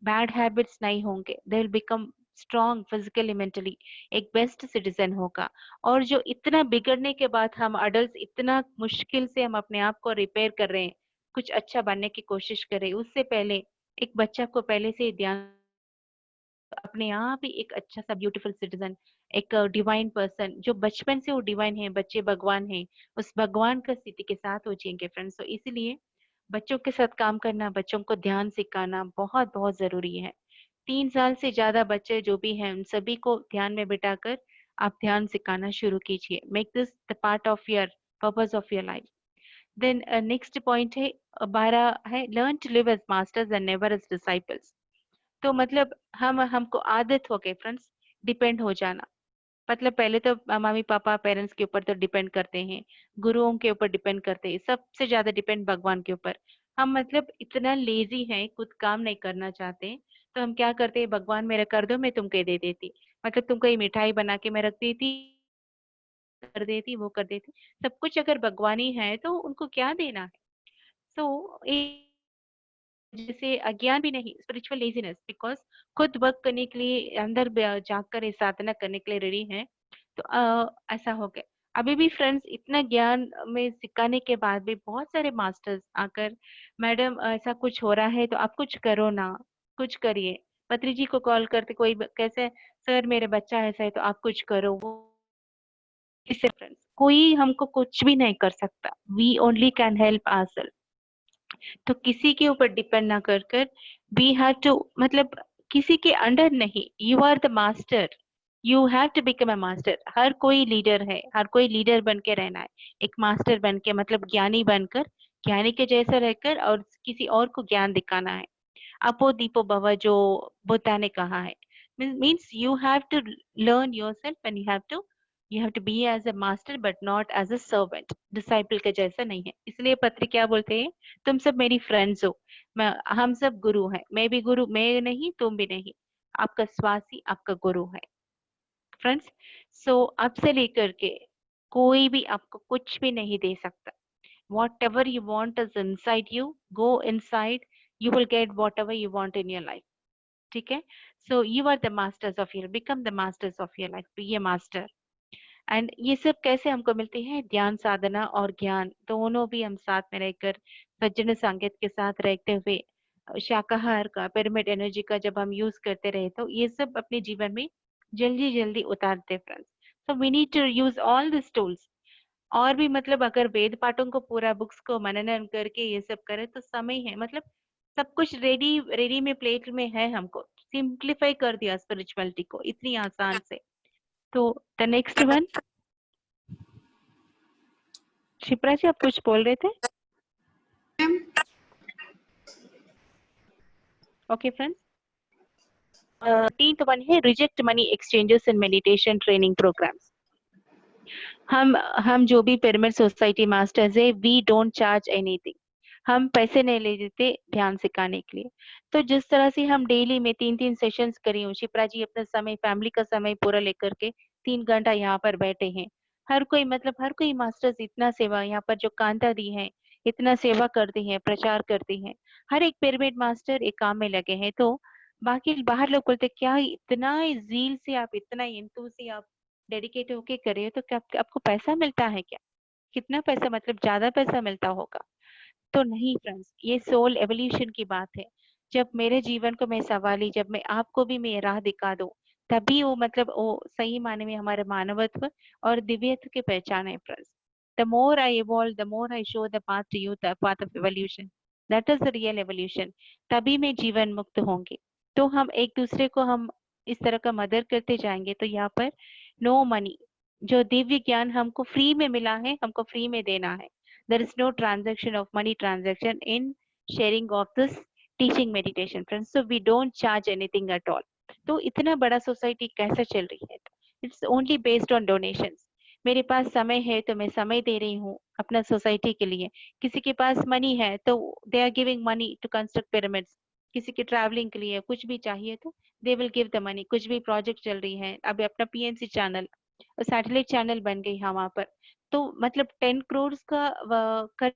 बैड हैबिट्स नहीं होंगे, they will become strong physically mentally, एक बेस्ट सिटीजन होगा। और जो इतना बिगड़ने के बाद हम अडल्ट इतना मुश्किल से हम अपने आप को रिपेयर कर रहे हैं, कुछ अच्छा बनने की कोशिश कर रहे हैं, उससे पहले एक बच्चा को पहले से ध्यान अपने आप ही एक अच्छा सा ब्यूटीफुल सिटीजन, एक डिवाइन पर्सन, जो बचपन से वो डिवाइन है, बच्चे भगवान है, उस भगवान का स्थिति के साथ हो जाएंगे फ्रेंड्स। तो इसीलिए बच्चों के साथ काम करना, बच्चों को ध्यान सिखाना बहुत बहुत जरूरी है। 3 साल से ज्यादा बच्चे जो भी हैं उन सभी को ध्यान में बिठाकर आप ध्यान सिखाना शुरू कीजिए। Make this the part of your purpose of your life. Then next point है 12 है, learn to live as masters and never as disciples. तो मतलब हमको आदत हो गई फ्रेंड्स डिपेंड हो जाना। मतलब पहले तो मम्मी पापा पेरेंट्स के ऊपर तो डिपेंड करते हैं, गुरुओं के ऊपर डिपेंड करते हैं, सबसे ज्यादा डिपेंड भगवान के ऊपर। हम मतलब इतना लेजी हैं, खुद काम नहीं करना चाहते, तो हम क्या करते हैं, भगवान मेरा कर दो मैं तुमको दे देती। मतलब तुमको ये मिठाई बना के मैं रख देती, कर देती, वो कर देती। सब कुछ अगर भगवानी है तो उनको क्या देना है। सो जैसे अज्ञान भी नहीं, स्पिरिचुअल लेजीनेस, बिकॉज खुद वर्क करने के लिए अंदर जाकर ये साधना करने के लिए रेडी है। तो ऐसा हो गया। अभी भी फ्रेंड्स इतना ज्ञान में सिखाने के बाद भी बहुत सारे मास्टर्स आकर, मैडम ऐसा कुछ हो रहा है तो आप कुछ करो ना, कुछ करिए। पत्री जी को कॉल करते कोई कैसे, सर मेरे बच्चा ऐसा है तो आप कुछ करो। वो इससे फ्रेंड्स कोई हमको कुछ भी नहीं कर सकता, we only can help ourselves. तो किसी के ऊपर डिपेंड ना कर कर वी हैव टू, मतलब किसी के अंडर नहीं, you are the master, you have to become a master. हर कोई लीडर है, हर कोई लीडर बन के रहना है, एक मास्टर बन के, मतलब ज्ञानी बनकर, ज्ञानी के जैसा रहकर और किसी और को ज्ञान दिखाना है। अपो दीपो भव जो बुद्धा ने कहा है, means you have to learn yourself and you have to be as a master but not as a servant. Disciple के जैसा नहीं है। इसलिए पत्र क्या बोलते हैं, तुम सब मेरी फ्रेंड्स हो, हम सब गुरु हैं, मैं भी गुरु, मैं नहीं तुम भी नहीं, आपका स्वासी आपका गुरु है फ्रेंड्स। सो अब से लेकर के कोई भी आपको कुछ भी नहीं दे सकता। whatever you want is inside you, go inside, you will get whatever you want in your life। ठीक है। so you are the masters of your, become the masters of your life, be a master। And ये सब कैसे हमको मिलते हैं, ध्यान साधना और ज्ञान दोनों भी हम साथ में रहकर, सज्जन संगत के साथ रहते हुए, शाकाहार का, पिरामिड एनर्जी का जब हम यूज करते रहे तो ये सब अपने जीवन में जल्दी जल्दी उतारते friends. So we need to use all this tools. और भी मतलब अगर वेद पाठों को पूरा बुक्स को मनन करके ये सब करे तो समय है, मतलब सब कुछ रेडी रेडी में प्लेट में है, हमको सिंप्लीफाई कर दिया स्पिरिचुअलिटी को इतनी आसान से। तो the next one, Shipra ji आप कुछ बोल रहे थे? ओके फ्रेंड्स, 13th वन है, reject money exchanges in meditation training programmes. हम जो भी पिरामिड सोसाइटी मास्टर्स है, वी डोंट चार्ज एनीथिंग, हम पैसे नहीं ले देते ध्यान सिखाने के लिए। तो जिस तरह से हम डेली में 3-3 सेशंस करी हूँ, शिप्रा जी अपना समय, फैमिली का समय पूरा लेकर के 3 घंटा यहाँ पर बैठे हैं। हर कोई, मतलब हर कोई मास्टर्स इतना सेवा, यहाँ पर जो कांता दी है इतना सेवा करती है, प्रचार करती है, हर एक पिरामिड मास्टर एक काम में लगे हैं। तो बाकी बाहर लोग बोलते क्या इतना जील से आप, इतना इंतु से आप डेडिकेट होके करे तो क्या आपको पैसा मिलता है क्या? कितना पैसा, मतलब ज्यादा पैसा मिलता होगा? तो नहीं फ्रेंड्स, ये सोल एवोल्यूशन की बात है। जब मेरे जीवन को मैं संभाली, जब मैं आपको भी मैं राह दिखा दूं, तभी वो, मतलब वो सही माने में हमारे मानवत्व और दिव्यत्व की पहचान है friends. The more I evolve, the more I show the path to you, the path of evolution, that is the real evolution. तभी मैं जीवन मुक्त होंगे। तो हम एक दूसरे को हम इस तरह का मदद करते जाएंगे। तो यहाँ पर नो मनी, जो दिव्य ज्ञान हमको फ्री में मिला है, हमको फ्री में देना है। There is no transaction of money transaction in sharing of this teaching meditation friends, so we don't charge anything at all। तो इतना बड़ा सोसाइटी कैसे चल रही है? It's only based on donations। मेरे पास समय है तो मैं समय दे रही हूँ अपना सोसाइटी के लिए। किसी के पास मनी है तो they are giving money to construct pyramids। किसी के ट्रैवलिंग के लिए कुछ भी चाहिए तो they will give the money। कुछ भी प्रोजेक्ट चल रही है, अभी अपना PMC चैनल, सैटेलाइट चैनल बन गई है वहां पर, तो मतलब 10 crores का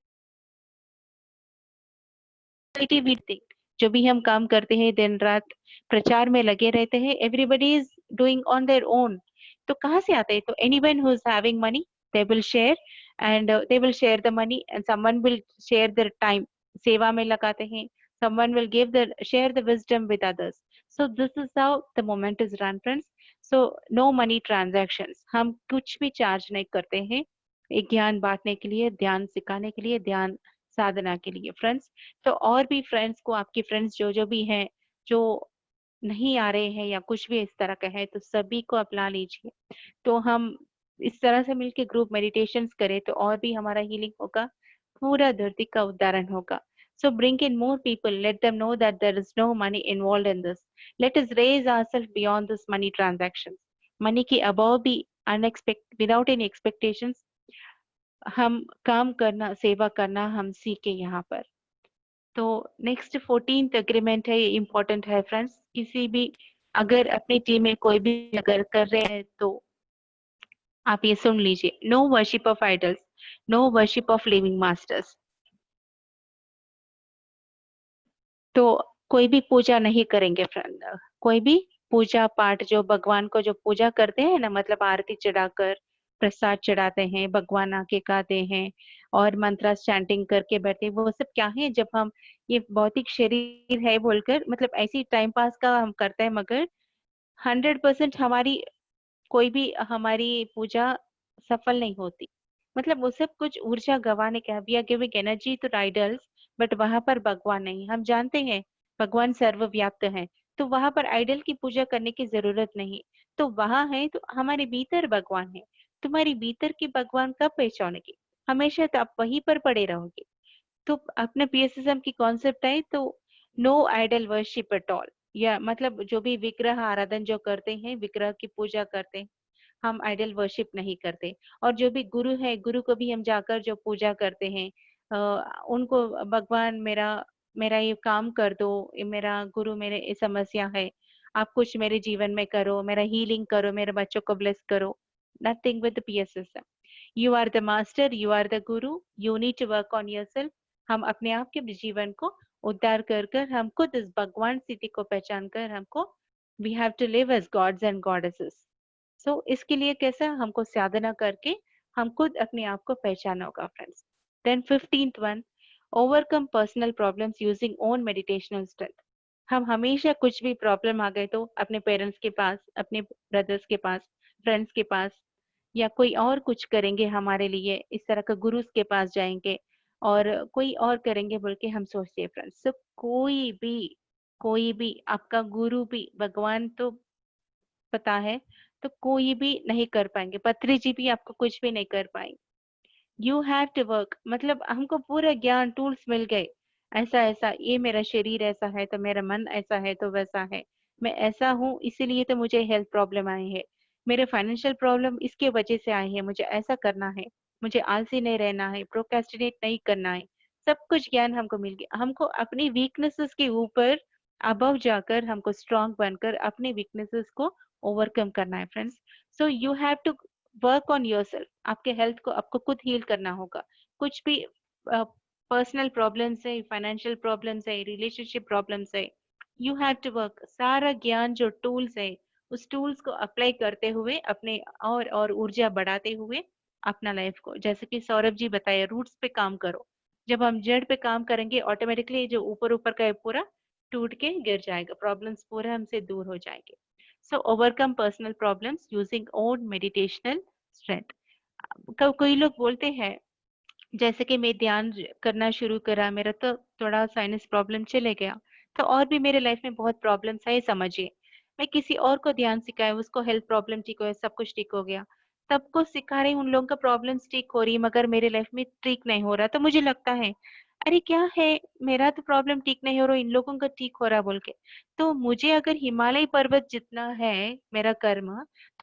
जो भी हम काम करते हैं दिन रात प्रचार में लगे रहते हैं, everybody is doing on their own, तो कहाँ से आते हैं? तो anyone who is having money they will share and they will share the money and someone will share their time, सेवा में लगाते हैं, someone will give the share the wisdom with others. So this is how the moment is run, friends. So no money transactions, हम कुछ भी charge नहीं करते हैं एक ज्ञान बांटने के लिए, ध्यान सिखाने के लिए, ध्यान साधना के लिए फ्रेंड्स। तो और भी फ्रेंड्स को, आपके फ्रेंड्स जो भी हैं जो नहीं आ रहे हैं या कुछ भी इस तरह का है, तो सभी को अपना लीजिए। तो हम इस तरह से मिलके ग्रुप मेडिटेशंस करें तो और भी हमारा हीलिंग होगा, पूरा धरती का उद्धारण होगा। So bring in more people, let them know that there is no money involved in this. Let us raise ourselves beyond this money transactions. Money के above भी unexpected, without any expectations, हम काम करना, सेवा करना हम सीखे यहाँ पर। तो नेक्स्ट 14th एग्रीमेंट है, ये इम्पोर्टेंट है फ्रेंड्स। किसी भी अगर अपनी टीम में कोई भी अगर कर रहे हैं तो आप ये सुन लीजिए, no worship of idols, no worship of living masters. तो कोई भी पूजा नहीं करेंगे फ्रेंड, कोई भी पूजा पाठ जो भगवान को जो पूजा करते हैं ना, मतलब आरती चढ़ाकर प्रसाद चढ़ाते हैं, भगवान आके गाते हैं और मंत्रा चैंटिंग करके बैठे, वो सब क्या है? जब हम ये भौतिक शरीर है बोलकर मतलब ऐसी टाइम पास का हम करते हैं, मगर 100% हमारी कोई भी हमारी पूजा सफल नहीं होती। मतलब वो सब कुछ ऊर्जा गंवाने का, we are giving energy to idols, but वहां पर भगवान नहीं। हम जानते हैं भगवान सर्वव्याप्त है, तो वहां पर आइडल की पूजा करने की जरूरत नहीं। तो वहां है तो हमारे भीतर भगवान है। तुम्हारी भीतर की भगवान कब पहचानोगे? हमेशा तो आप वहीं पर पड़े रहोगे। तो अपने पीएसएसएम की कॉन्सेप्ट है, तो no idol worship at all, या मतलब जो भी विग्रह आराधन जो करते हैं, विग्रह की पूजा करते हैं, हम आइडल वर्शिप नहीं करते। और जो भी गुरु है, गुरु को भी हम जाकर जो पूजा करते हैं, उनको भगवान मेरा मेरा ये काम कर दो, ये मेरा गुरु, मेरे ये समस्या है, आप कुछ मेरे जीवन में करो, मेरा हीलिंग करो, मेरे बच्चों को ब्लेस करो। Nothing with PSSM. You are the master, you are the guru, you need to work on yourself. हम अपने आप के जीवन को उद्धार कर कर हम खुद इस भगवान स्थिति को पहचान कर हमको we have to live as gods and goddesses. So इसके लिए कैसा हमको साधना करके हम खुद अपने आप को पहचाना होगा friends. Then 15th one, overcome personal problems using own meditational strength. हम हमेशा कुछ भी प्रॉब्लम आ गए तो अपने पेरेंट्स के पास, अपने ब्रदर्स के पास, फ्रेंड्स के पास, या कोई और कुछ करेंगे हमारे लिए, इस तरह का गुरुज के पास जाएंगे और कोई और करेंगे बोल के हम सोचते हैं फ्रेंड्स। सो कोई भी आपका गुरु भी, भगवान तो पता है, तो कोई भी नहीं कर पाएंगे, पत्री जी भी आपको कुछ भी नहीं कर पाएंगे। यू हैव टू वर्क, मतलब हमको पूरा ज्ञान टूल्स मिल गए, ऐसा ऐसा ये मेरा शरीर ऐसा है तो मेरा मन ऐसा है तो वैसा है, मैं ऐसा हूँ इसीलिए तो मुझे हेल्थ प्रॉब्लम आई है, मेरे फाइनेंशियल प्रॉब्लम इसके वजह से आई है, मुझे ऐसा करना है, मुझे आलसी नहीं रहना है, प्रोक्रेस्टिनेट नहीं करना है। सब कुछ ज्ञान हमको मिल गया। हमको अपनी वीकनेसेस के ऊपर अबव जाकर हमको स्ट्रांग बनकर अपने वीकनेसेस को ओवरकम करना है friends. So you have to work on yourself. आपके हेल्थ को आपको खुद हील करना होगा। कुछ भी पर्सनल प्रॉब्लम्स है, फाइनेंशियल प्रॉब्लम्स है, रिलेशनशिप प्रॉब्लम्स है, यू हैव टू वर्क। सारा ज्ञान जो टूल्स है उस टूल्स को अप्लाई करते हुए अपने और ऊर्जा बढ़ाते हुए अपना लाइफ को, जैसे कि सौरभ जी बताया, रूट्स पे काम करो। जब हम जड़ पे काम करेंगे ऑटोमेटिकली जो ऊपर ऊपर का है पूरा टूट के गिर जाएगा, प्रॉब्लम्स पूरा हमसे दूर हो जाएंगे। So overcome personal problems using own meditational strength. कोई लोग बोलते हैं, जैसे कि मैं ध्यान करना शुरू करा, मेरा तो थोड़ा साइनस प्रॉब्लम चले गया, तो और भी मेरे लाइफ में बहुत प्रॉब्लम्स है समझिए। मैं किसी और को ध्यान सिखाया, उसको हेल्थ प्रॉब्लम ठीक हो, सब कुछ ठीक हो गया, सबको सिखा रही, उन लोगों का प्रॉब्लम्स ठीक हो रही, मगर मेरे लाइफ में ठीक नहीं हो रहा। तो मुझे लगता है अरे क्या है, मेरा तो प्रॉब्लम ठीक नहीं हो रहा, इन लोगों का ठीक हो रहा बोल के। तो मुझे अगर हिमालय पर्वत जितना है मेरा कर्म,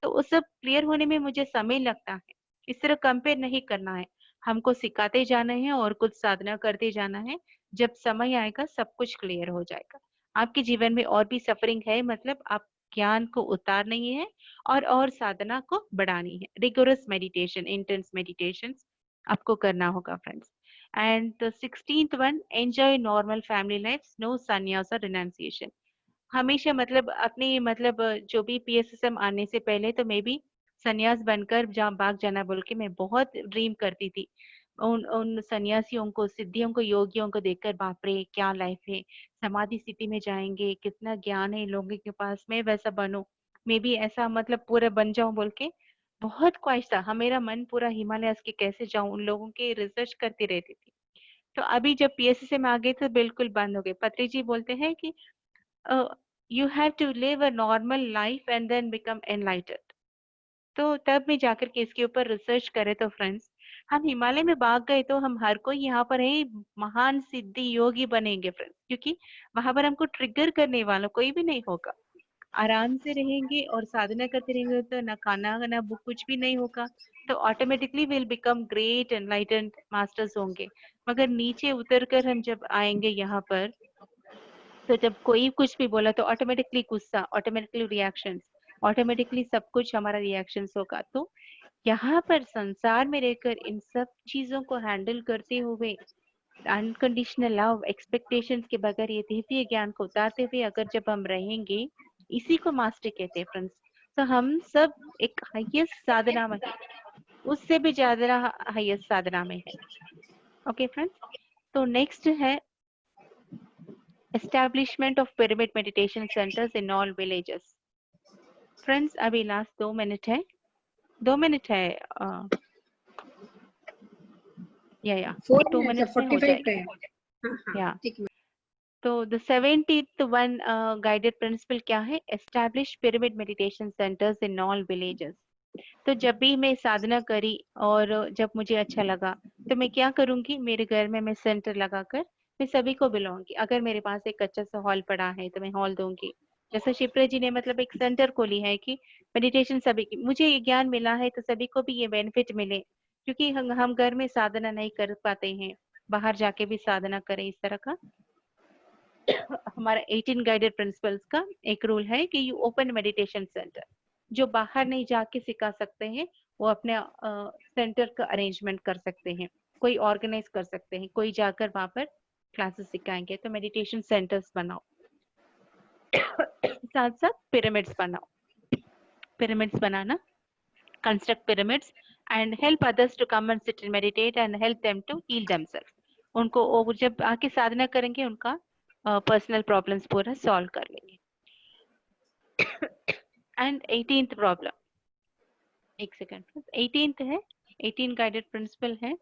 तो वो सब क्लियर होने में मुझे समय लगता है। इस तरह कंपेयर नहीं करना है, हमको सिखाते जाना है और कुछ साधना करते जाना है। जब समय आएगा सब कुछ क्लियर हो जाएगा। आपके जीवन में और भी सफरिंग है, मतलब आप ज्ञान को उतारनी है और साधना को बढ़ानी है। रिगोरस मेडिटेशन, इंटेंस मेडिटेशन आपको करना होगा friends. And the 16th one, enjoy normal family lives, no sannyas or renunciation. हमेशा मतलब अपनी मतलब जो भी PSSM आने से पहले तो मैं भी सन्यास बनकर जहाँ भाग जाना बोल के मैं बहुत ड्रीम करती थी। उन सन्यासियों को, सिद्धियों को, योगियों को देखकर बाप रे क्या लाइफ है, समाधि स्थिति में जाएंगे, कितना ज्ञान है इन लोगों के पास, मैं वैसा बनूं, मैं भी ऐसा मतलब पूरा बन जाऊं बोल के बहुत ख्वाहिश था। हाँ, मेरा मन पूरा हिमालय के कैसे जाऊं, उन लोगों के रिसर्च करती रहती थी। तो अभी जब PSSM में आ गए तो बिल्कुल बंद हो गए। पत्री जी बोलते हैं कि you have to live a normal life and then become enlightened. तो तब मैं जाकर के इसके ऊपर रिसर्च करे तो फ्रेंड्स, हम हिमालय में भाग गए तो हम हर कोई यहाँ पर है महान सिद्धि योगी बनेंगे फ्रेंड्स, क्योंकि वहां पर हमको ट्रिगर करने वाला कोई भी नहीं होगा। आराम से रहेंगे और साधना करते रहेंगे तो ना खाना ना बुक कुछ भी नहीं होगा, तो automatically will become great enlightened masters होंगे। मगर नीचे उतर कर हम जब आएंगे यहाँ पर, तो जब कोई कुछ भी बोला तो ऑटोमेटिकली गुस्सा, ऑटोमेटिकली रिएक्शंस, ऑटोमेटिकली सब कुछ हमारा रिएक्शंस होगा। तो यहाँ पर संसार में रहकर इन सब चीजों को हैंडल करते हुए अनकंडीशनल लव, एक्सपेक्टेशंस के बगैर ये दिव्य ज्ञान को उतारते हुए अगर जब हम रहेंगे, इसी को मास्टर कहते हैं फ्रेंड्स। तो हम सब एक हाईएस्ट साधना में है, उससे भी ज्यादा हाईएस्ट साधना में है। ओके फ्रेंड्स, तो नेक्स्ट है establishment of pyramid meditation centers in all villages. Friends, अभी लास्ट 2 मिनट है, 2 मिनट है, या 2 मिनट्स में हो 45 जाएगी। पे है। हाँ, या ठीक है। तो the 70th one guided principal क्या है? Establish pyramid meditation centres in all villages. तो जब भी मैं साधना करी और जब मुझे अच्छा लगा तो मैं क्या करूंगी, मेरे घर में मैं सेंटर लगाकर मैं सभी को बुलाऊंगी। अगर मेरे पास एक कच्चा सा हॉल पड़ा है तो मैं हॉल दूंगी। जैसे शिप्रा जी ने मतलब एक सेंटर खोली है कि मेडिटेशन सभी की, मुझे ये ज्ञान मिला है तो सभी को भी ये बेनिफिट मिले, क्योंकि हम घर में साधना नहीं कर पाते हैं, बाहर जाके भी साधना करें। इस तरह का हमारा 18 गाइडेड प्रिंसिपल्स का एक रूल है कि यू ओपन मेडिटेशन सेंटर। जो बाहर नहीं जाके सिखा सकते हैं वो अपने सेंटर का अरेंजमेंट कर सकते हैं, कोई ऑर्गेनाइज कर सकते हैं, कोई जाकर वहां पर क्लासेस सिखाएंगे। तो मेडिटेशन सेंटर्स बनाओ, साथ साथ पिरामिड्स बनाओ। पिरामिड्स बनाना, construct pyramids and help others to come and sit and meditate and help them to heal themselves. उनको वो जब आके साधना करेंगे उनका पर्सनल प्रॉब्लम्स पूरा सॉल्व कर लेंगे। एंड 18th प्रॉब्लम, एक सेकंड, 18th है, 18 गाइडेड प्रिंसिपल है।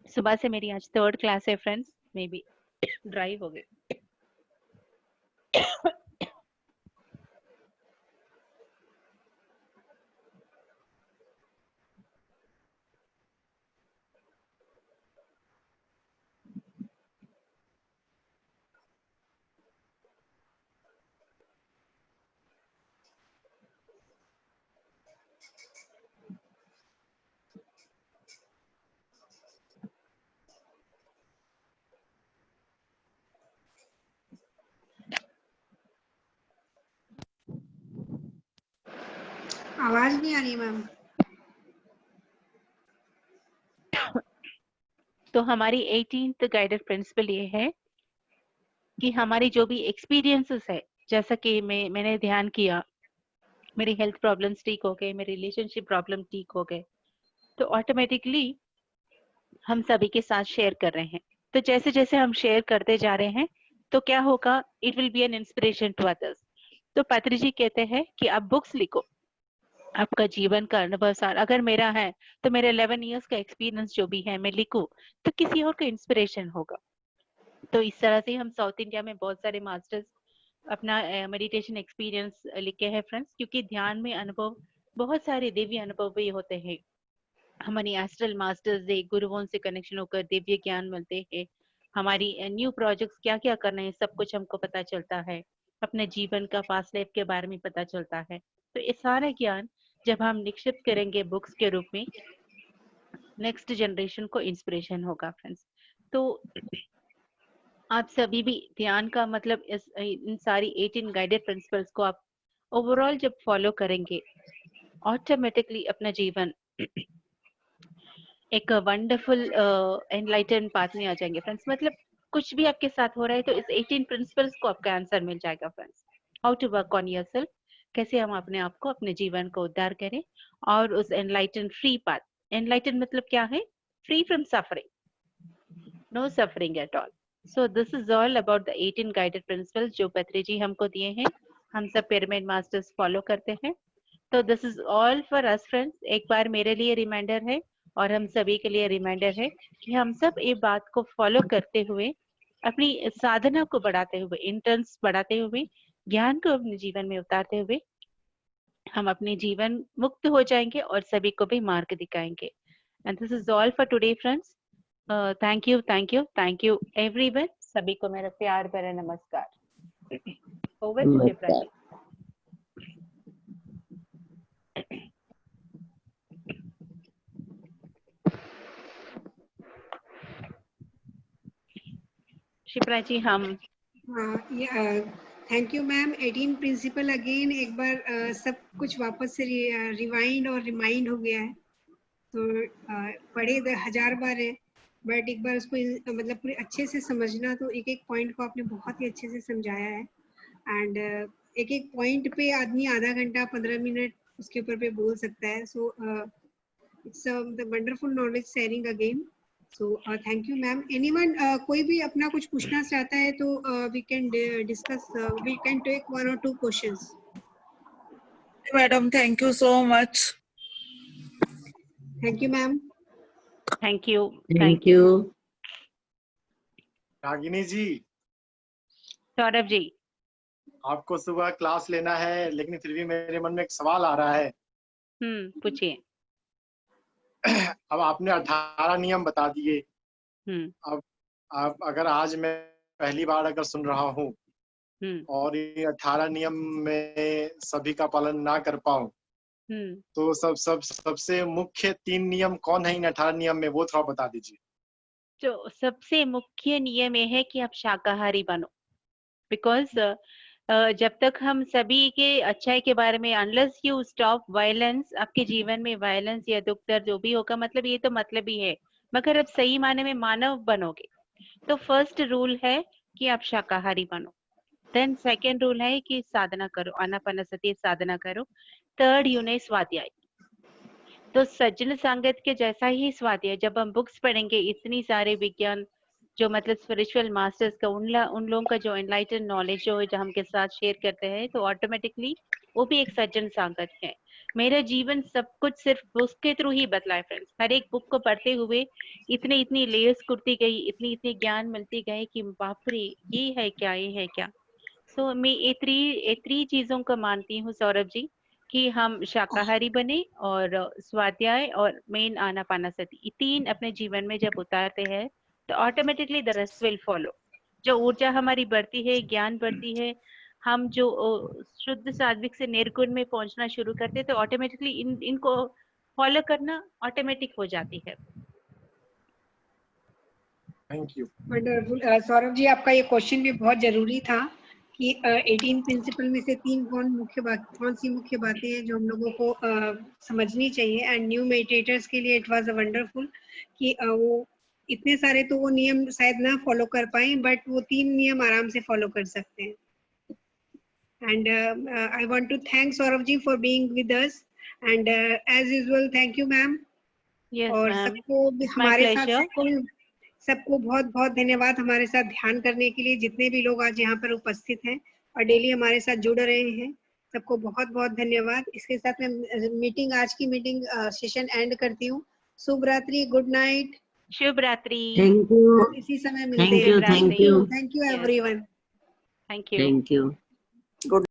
सुबह से मेरी आज 3rd क्लास है फ्रेंड्स, मे बी ड्राइव हो गई। आवाज नहीं आ रही मैम। तो हमारी 18th गाइडेड प्रिंसिपल ये है कि हमारी जो भी एक्सपीरियंसेस है, जैसा कि मैंने ध्यान किया, मेरी हेल्थ प्रॉब्लम्स ठीक हो गए, मेरे रिलेशनशिप प्रॉब्लम ठीक हो गए, तो ऑटोमेटिकली हम सभी के साथ शेयर कर रहे हैं। तो जैसे जैसे हम शेयर करते जा रहे हैं तो क्या होगा, it will be an inspiration to others. तो पत्री जी कहते हैं कि आप बुक्स लिखो, आपका जीवन का अनुभव सार अगर मेरा है तो मेरे 11 इयर्स का एक्सपीरियंस जो भी है मैं लिखूं तो किसी और को इंस्पिरेशन होगा। तो इस तरह से हम साउथ इंडिया में बहुत सारे मास्टर्स अपना मेडिटेशन एक्सपीरियंस लिखे हैं फ्रेंड्स, क्योंकि ध्यान में अनुभव बहुत सारे दिव्य अनुभव भी होते हैं। हमारी एस्ट्रल मास्टर्स से गुरुओं से कनेक्शन होकर दिव्य ज्ञान मिलते हैं। हमारी न्यू प्रोजेक्ट्स क्या क्या करना है सब कुछ हमको पता चलता है, अपने जीवन का पास्ट लाइफ के बारे में पता चलता है। तो ये सारा ज्ञान जब हम निक्षिप्त करेंगे बुक्स के रूप में, नेक्स्ट जनरेशन को इंस्पिरेशन होगा फ्रेंड्स। तो आप सभी भी ध्यान का मतलब इन सारी 18 गाइडेड प्रिंसिपल्स को आप ओवरऑल जब फॉलो करेंगे, ऑटोमेटिकली अपना जीवन एक वंडरफुल एनलाइटन पाथ में आ जाएंगे फ्रेंड्स। मतलब कुछ भी आपके साथ हो रहा है तो इस 18 प्रिंसिपल्स को आपका आंसर मिल जाएगा friends. How to work on yourself, कैसे हम अपने आप को, अपने जीवन को उद्धार करें और उस एनलाइटन फ्री पाथ। एनलाइटन मतलब क्या है? Free from suffering, no suffering at all. So this is all about the 18 guided principles जो पत्री जी हमको दिए हैं। हम सब पिरामिड मास्टर्स फॉलो करते हैं। तो this is all for us friends. एक बार मेरे लिए रिमाइंडर है और हम सभी के लिए रिमाइंडर है कि हम सब ये बात को फॉलो करते हुए, अपनी साधना को बढ़ाते हुए, इंटर्न्स बढ़ाते हुए, ज्ञान को अपने जीवन में उतारते हुए हम अपने जीवन मुक्त हो जाएंगे और सभी को भी मार्ग दिखाएंगे। And this is all for today friends. Thank you, thank you, thank you everyone. सभी को मेरा प्यार भरा नमस्कार। Over to Shipra ji. शिप्रा जी हम thank you ma'am. 18 principle again एक बार सब कुछ वापस से रिवाइंड और रिमाइंड हो गया है। तो पढ़े 1000 बार है, बट एक बार उसको मतलब पूरे अच्छे से समझना, तो एक एक पॉइंट को आपने बहुत ही अच्छे से समझाया है। एंड एक एक पॉइंट पे आदमी आधा घंटा 15 मिनट उसके ऊपर पे बोल सकता है। So it's the wonderful knowledge sharing again. So thank you ma'am. Anyone कोई भी अपना कुछ पूछना चाहता है तो we can discuss, we can take 1 or 2 questions. Madam thank you so much. Thank you ma'am. Thank you, thank you. Ragini ji, Saurabh ji, आपको सुबह क्लास लेना है, लेकिन फिर भी मेरे मन में एक सवाल आ रहा है। पूछिए। अब आपने 18 नियम बता दिए। अब अगर आज मैं पहली बार अगर सुन रहा हूँ और ये 18 नियम में सभी का पालन ना कर पाऊं, तो सबसे मुख्य 3 नियम कौन है इन 18 नियम में, वो थोड़ा बता दीजिए। तो सबसे मुख्य नियम ये है कि आप शाकाहारी बनो। बिकॉज जब तक हम सभी के अच्छाई के बारे में, अनलेस यू स्टॉप वायलेंस, आपके जीवन में वायलेंस या दुख दर्द जो भी होगा, मतलब ये तो मतलब ही है, मगर आप सही माने में मानव बनोगे। तो फर्स्ट रूल है कि आप शाकाहारी बनो। देन सेकेंड रूल है कि साधना करो, आनापानसती साधना करो। थर्ड यूने स्वाध्याय। तो सज्जन संगत के जैसा ही स्वाध्याय जब हम बुक्स पढ़ेंगे, इतनी सारे विज्ञान जो मतलब स्पिरिचुअल मास्टर्स का उन लोगों का जो एनलाइटन नॉलेज जो हमके साथ शेयर करते हैं, तो ऑटोमेटिकली वो भी एक सज्जन संगत है। मेरा जीवन सब कुछ सिर्फ उसके थ्रू ही बदला है फ्रेंड्स। हर एक बुक को पढ़ते हुए इतनी लेयर्स कुर्ती गई, इतनी ज्ञान मिलती गई कि बाप रे, ये है क्या, ये है क्या। सो मैं ये 3 चीजों को मानती हूँ सौरभ जी, कि हम शाकाहारी बने और स्वाध्याय और मेन आनापानसती, 3 अपने जीवन में जब उतारते हैं तो automatically the rest will follow. जो ऊर्जा हमारी बढ़ती है, ज्ञान बढ़ती है, हम जो शुद्ध सात्विक से निर्गुण में पहुंचना शुरू करते हैं, तो ऑटोमेटिकली इनको फॉलो करना ऑटोमेटिक हो जाती है। Thank you. Wonderful. Saurabh ji, आपका ये क्वेश्चन भी बहुत जरूरी था कि 18 प्रिंसिपल में से 3 कौन सी मुख्य बातें हैं जो हम लोगों को समझनी चाहिए। एंड न्यू मेडिटेटर्स के लिए इट वाज अ वंडरफुल कि वो इतने सारे तो वो नियम शायद ना फॉलो कर पाए, बट वो 3 नियम आराम से फॉलो कर सकते हैं। And I want to thank Saurabh ji for being with us, and as usual thank you ma'am. और सबको हमारे साथ सबको बहुत बहुत धन्यवाद हमारे साथ ध्यान करने के लिए, जितने भी लोग आज यहाँ पर उपस्थित हैं और डेली हमारे साथ जुड़ रहे हैं, सबको बहुत बहुत धन्यवाद। इसके साथ मैं आज की मीटिंग सेशन एंड करती हूँ। शुभ रात्रि, गुड नाइट। शुभ रात्रि। Thank you. इसी समय मिलते हैं। Thank you. Thank you everyone. Thank you. Good